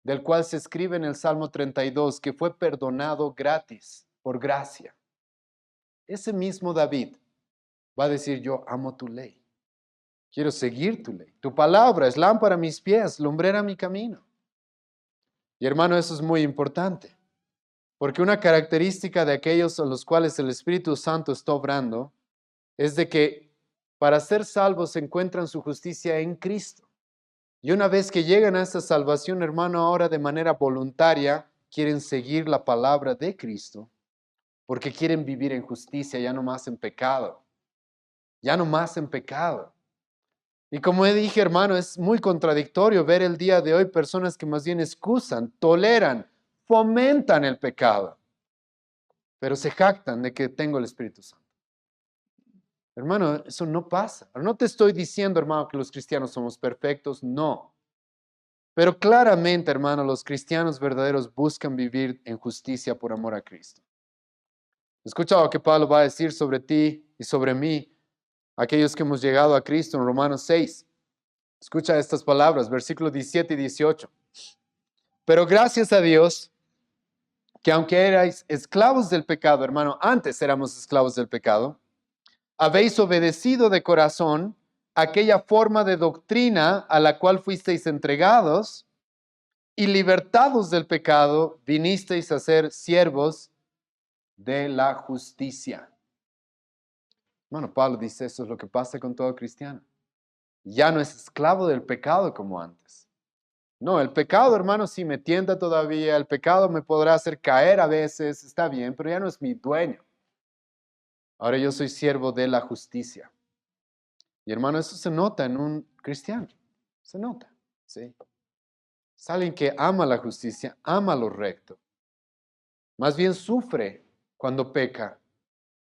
del cual se escribe en el Salmo 32, que fue perdonado gratis, por gracia. Ese mismo David va a decir, yo amo tu ley. Quiero seguir tu ley. Tu palabra es lámpara a mis pies, lumbrera a mi camino. Y hermano, eso es muy importante. Porque una característica de aquellos a los cuales el Espíritu Santo está obrando es de que para ser salvos encuentran su justicia en Cristo. Y una vez que llegan a esa salvación, hermano, ahora de manera voluntaria quieren seguir la palabra de Cristo porque quieren vivir en justicia, ya no más en pecado. Ya no más en pecado. Y como dije, hermano, es muy contradictorio ver el día de hoy personas que más bien excusan, toleran, fomentan el pecado, pero se jactan de que tengo el Espíritu Santo. Hermano, eso no pasa. No te estoy diciendo, hermano, que los cristianos somos perfectos, no. Pero claramente, hermano, los cristianos verdaderos buscan vivir en justicia por amor a Cristo. Escucha lo que Pablo va a decir sobre ti y sobre mí, aquellos que hemos llegado a Cristo en Romanos 6. Escucha estas palabras, versículos 17 y 18. Pero gracias a Dios, que aunque erais esclavos del pecado, hermano, antes éramos esclavos del pecado, habéis obedecido de corazón aquella forma de doctrina a la cual fuisteis entregados y libertados del pecado, vinisteis a ser siervos de la justicia. Bueno, Pablo dice, eso es lo que pasa con todo cristiano. Ya no es esclavo del pecado como antes. No, el pecado, hermano, sí me tienta todavía, el pecado me podrá hacer caer a veces, está bien, pero ya no es mi dueño. Ahora yo soy siervo de la justicia. Y hermano, eso se nota en un cristiano, se nota, ¿sí? Es alguien que ama la justicia, ama lo recto. Más bien sufre cuando peca.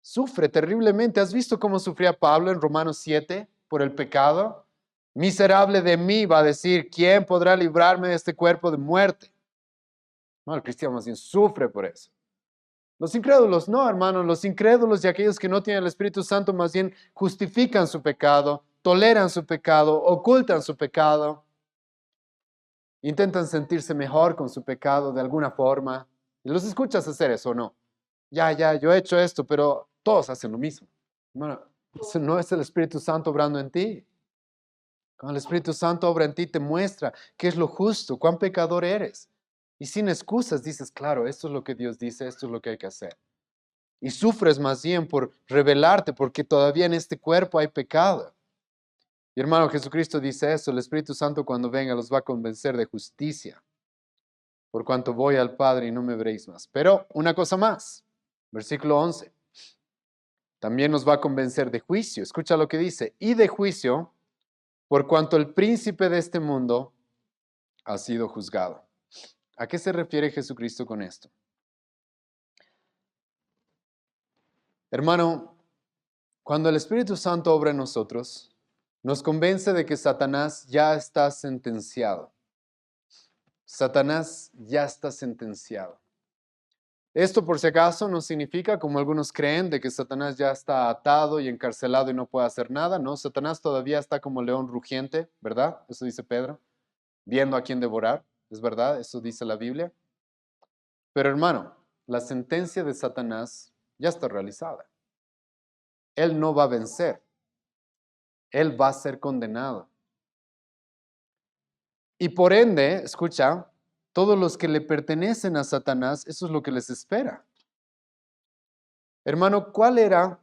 Sufre terriblemente. ¿Has visto cómo sufría Pablo en Romanos 7 por el pecado? Miserable de mí, va a decir, ¿quién podrá librarme de este cuerpo de muerte? No, el cristiano más bien sufre por eso. Los incrédulos no, hermanos, los incrédulos y aquellos que no tienen el Espíritu Santo más bien justifican su pecado, toleran su pecado, ocultan su pecado, intentan sentirse mejor con su pecado de alguna forma. ¿Y los escuchas hacer eso o no? Ya, yo he hecho esto, pero todos hacen lo mismo. Bueno, ese no es el Espíritu Santo obrando en ti. Cuando el Espíritu Santo obra en ti, te muestra qué es lo justo, cuán pecador eres. Y sin excusas dices, claro, esto es lo que Dios dice, esto es lo que hay que hacer. Y sufres más bien por rebelarte, porque todavía en este cuerpo hay pecado. Y hermano, Jesucristo dice eso, el Espíritu Santo cuando venga los va a convencer de justicia, por cuanto voy al Padre y no me veréis más. Pero una cosa más, versículo 11, también nos va a convencer de juicio. Escucha lo que dice, y de juicio, por cuanto el príncipe de este mundo ha sido juzgado. ¿A qué se refiere Jesucristo con esto? Hermano, cuando el Espíritu Santo obra en nosotros, nos convence de que Satanás ya está sentenciado. Satanás ya está sentenciado. Esto, por si acaso, no significa, como algunos creen, de que Satanás ya está atado y encarcelado y no puede hacer nada. No, Satanás todavía está como león rugiente, ¿verdad? Eso dice Pedro, viendo a quién devorar. Es verdad, eso dice la Biblia. Pero hermano, la sentencia de Satanás ya está realizada. Él no va a vencer. Él va a ser condenado. Y por ende, escucha, todos los que le pertenecen a Satanás, eso es lo que les espera. Hermano, ¿cuál era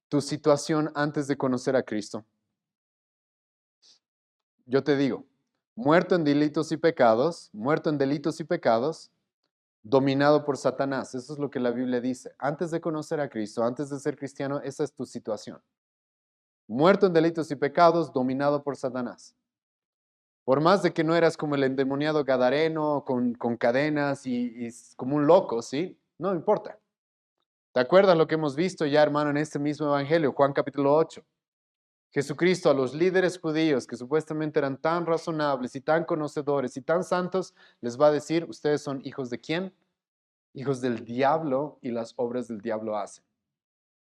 tu situación antes de conocer a Cristo? Yo te digo, muerto en delitos y pecados, muerto en delitos y pecados, dominado por Satanás. Eso es lo que la Biblia dice. Antes de conocer a Cristo, antes de ser cristiano, esa es tu situación. Muerto en delitos y pecados, dominado por Satanás. Por más de que no eras como el endemoniado gadareno con cadenas y como un loco, ¿sí? No importa. ¿Te acuerdas lo que hemos visto ya, hermano, en este mismo evangelio, Juan capítulo 8? Jesucristo a los líderes judíos que supuestamente eran tan razonables y tan conocedores y tan santos, les va a decir, ustedes son hijos de ¿quién? Hijos del diablo y las obras del diablo hacen.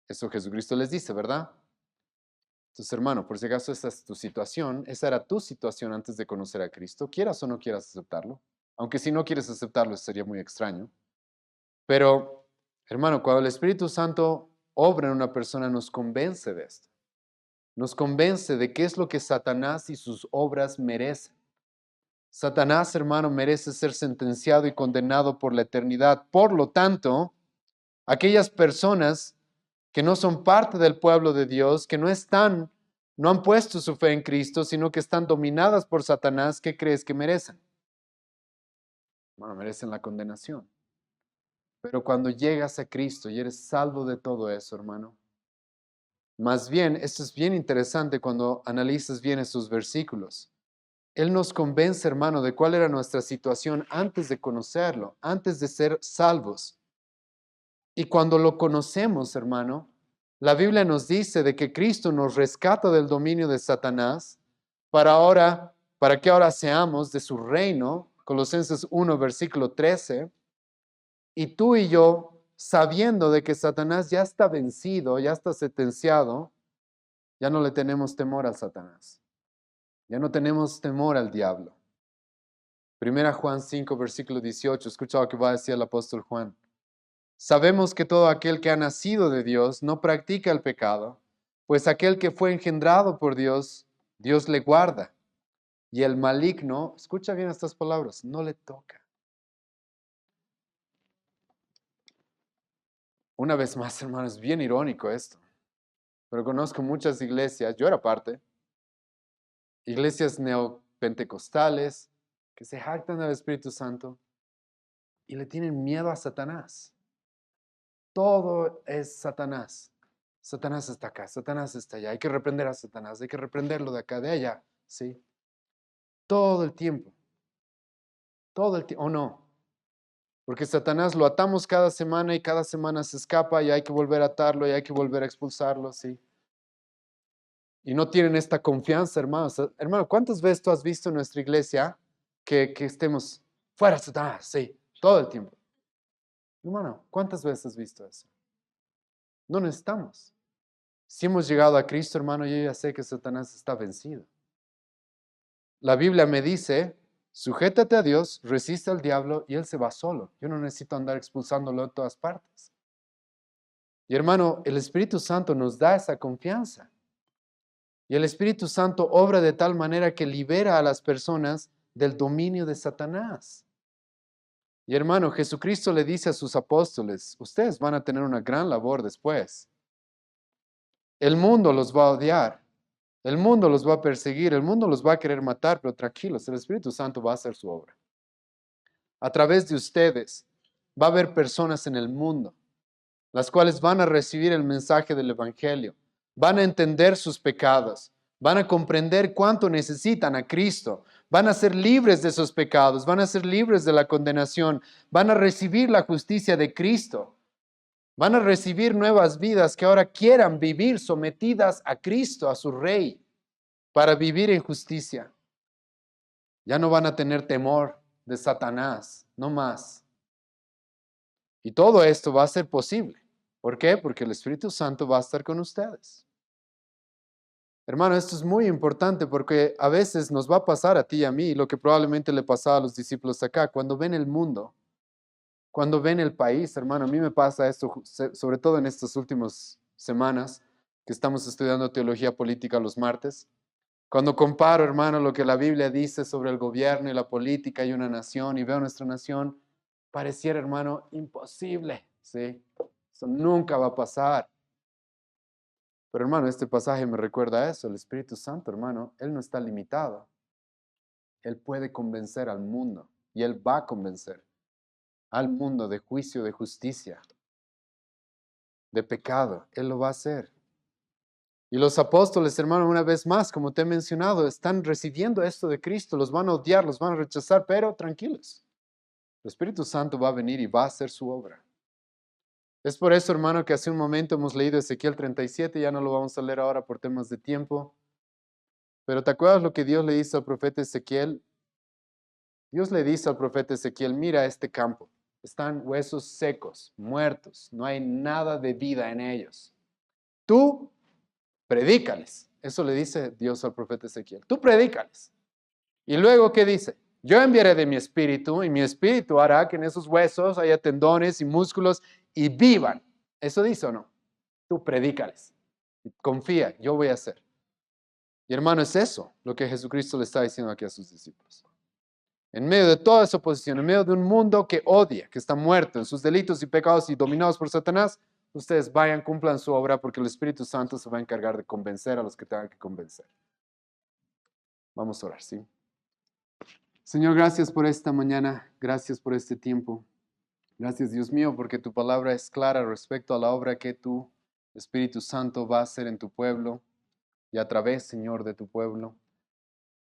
Eso Jesucristo les dice, ¿verdad? Entonces, hermano, por si acaso esa es tu situación, esa era tu situación antes de conocer a Cristo, quieras o no quieras aceptarlo, aunque si no quieres aceptarlo sería muy extraño. Pero, hermano, cuando el Espíritu Santo obra en una persona, nos convence de esto. Nos convence de qué es lo que Satanás y sus obras merecen. Satanás, hermano, merece ser sentenciado y condenado por la eternidad. Por lo tanto, aquellas personas que no son parte del pueblo de Dios, que no han puesto su fe en Cristo, sino que están dominadas por Satanás, ¿qué crees que merecen? Bueno, merecen la condenación. Pero cuando llegas a Cristo y eres salvo de todo eso, hermano, más bien, esto es bien interesante cuando analizas bien estos versículos. Él nos convence, hermano, de cuál era nuestra situación antes de conocerlo, antes de ser salvos. Y cuando lo conocemos, hermano, la Biblia nos dice de que Cristo nos rescata del dominio de Satanás para que ahora seamos de su reino, Colosenses 1, versículo 13, y tú y yo, sabiendo de que Satanás ya está vencido, ya está sentenciado, ya no le tenemos temor a Satanás, ya no tenemos temor al diablo. Primera Juan 5, versículo 18, escucha lo que va a decir el apóstol Juan. Sabemos que todo aquel que ha nacido de Dios no practica el pecado, pues aquel que fue engendrado por Dios, Dios le guarda. Y el maligno, escucha bien estas palabras, no le toca. Una vez más, hermanos, es bien irónico esto, pero conozco muchas iglesias, yo era parte, iglesias neopentecostales que se jactan del Espíritu Santo y le tienen miedo a Satanás. Todo es Satanás. Satanás está acá, Satanás está allá. Hay que reprender a Satanás, hay que reprenderlo de acá, de allá. ¿Sí? Todo el tiempo. Todo el tiempo. ¿O no? Porque Satanás lo atamos cada semana y cada semana se escapa y hay que volver a atarlo y hay que volver a expulsarlo. ¿Sí? y no tienen esta confianza, hermanos. Hermano, ¿cuántas veces tú has visto en nuestra iglesia que estemos fuera Satanás? Sí, todo el tiempo. Hermano, ¿cuántas veces has visto eso? No necesitamos. Si hemos llegado a Cristo, hermano, yo ya sé que Satanás está vencido. La Biblia me dice, sujétate a Dios, resiste al diablo y él se va solo. Yo no necesito andar expulsándolo en todas partes. Y hermano, el Espíritu Santo nos da esa confianza. Y el Espíritu Santo obra de tal manera que libera a las personas del dominio de Satanás. Y hermano, Jesucristo le dice a sus apóstoles, ustedes van a tener una gran labor después. El mundo los va a odiar, el mundo los va a perseguir, el mundo los va a querer matar, pero tranquilos, el Espíritu Santo va a hacer su obra. A través de ustedes va a haber personas en el mundo, las cuales van a recibir el mensaje del Evangelio, van a entender sus pecados, van a comprender cuánto necesitan a Cristo, van a ser libres de esos pecados, van a ser libres de la condenación, van a recibir la justicia de Cristo. Van a recibir nuevas vidas que ahora quieran vivir sometidas a Cristo, a su Rey, para vivir en justicia. Ya no van a tener temor de Satanás, no más. Y todo esto va a ser posible. ¿Por qué? Porque el Espíritu Santo va a estar con ustedes. Hermano, esto es muy importante porque a veces nos va a pasar a ti y a mí lo que probablemente le pasaba a los discípulos acá, cuando ven el mundo. Cuando ven el país, hermano, a mí me pasa esto, sobre todo en estas últimas semanas que estamos estudiando teología política los martes. Cuando comparo, hermano, lo que la Biblia dice sobre el gobierno y la política y una nación y veo nuestra nación, pareciera, hermano, imposible, ¿sí? Eso nunca va a pasar. Pero, hermano, este pasaje me recuerda a eso. El Espíritu Santo, hermano, Él no está limitado. Él puede convencer al mundo y Él va a convencer al mundo de juicio, de justicia, de pecado. Él lo va a hacer. Y los apóstoles, hermano, una vez más, como te he mencionado, están recibiendo esto de Cristo. Los van a odiar, los van a rechazar, pero tranquilos. El Espíritu Santo va a venir y va a hacer su obra. Es por eso, hermano, que hace un momento hemos leído Ezequiel 37, ya no lo vamos a leer ahora por temas de tiempo. Pero ¿te acuerdas lo que Dios le dice al profeta Ezequiel? Dios le dice al profeta Ezequiel, mira este campo, están huesos secos, muertos, no hay nada de vida en ellos. Tú predícales. Eso le dice Dios al profeta Ezequiel. Tú predícales. Y luego, ¿qué dice? Yo enviaré de mi espíritu y mi espíritu hará que en esos huesos haya tendones y músculos y vivan. ¿Eso dice o no? Tú predícales. Confía, yo voy a hacer. Y hermano, es eso lo que Jesucristo le está diciendo aquí a sus discípulos. En medio de toda esa oposición, en medio de un mundo que odia, que está muerto en sus delitos y pecados y dominados por Satanás, ustedes vayan, cumplan su obra porque el Espíritu Santo se va a encargar de convencer a los que tengan que convencer. Vamos a orar, ¿sí? Señor, gracias por esta mañana, gracias por este tiempo. Gracias, Dios mío, porque tu palabra es clara respecto a la obra que tu Espíritu Santo va a hacer en tu pueblo y a través, Señor, de tu pueblo.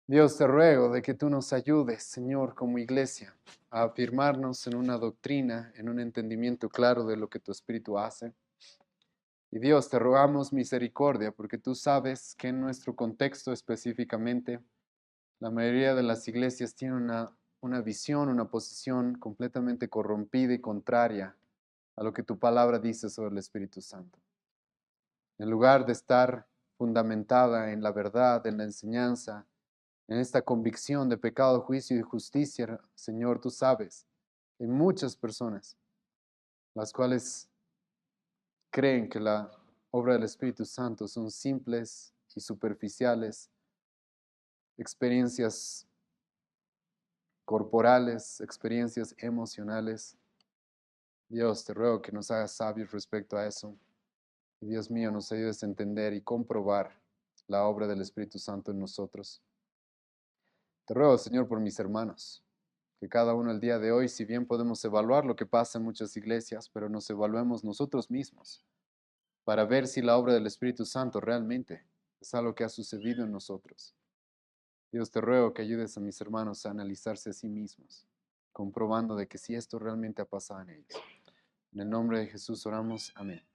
Dios, te ruego de que tú nos ayudes, Señor, como iglesia, a afirmarnos en una doctrina, en un entendimiento claro de lo que tu Espíritu hace. Y Dios, te rogamos misericordia, porque tú sabes que en nuestro contexto específicamente, la mayoría de las iglesias tienen una visión, una posición completamente corrompida y contraria a lo que tu palabra dice sobre el Espíritu Santo. En lugar de estar fundamentada en la verdad, en la enseñanza, en esta convicción de pecado, juicio y justicia, Señor, tú sabes, hay muchas personas las cuales creen que la obra del Espíritu Santo son simples y superficiales experiencias corporales, experiencias emocionales. Dios, te ruego que nos hagas sabios respecto a eso. Y Dios mío, nos ayudes a entender y comprobar la obra del Espíritu Santo en nosotros. Te ruego, Señor, por mis hermanos, que cada uno el día de hoy, si bien podemos evaluar lo que pasa en muchas iglesias, pero nos evaluemos nosotros mismos para ver si la obra del Espíritu Santo realmente es algo que ha sucedido en nosotros. Dios, te ruego que ayudes a mis hermanos a analizarse a sí mismos, comprobando de que si esto realmente ha pasado en ellos. En el nombre de Jesús oramos. Amén.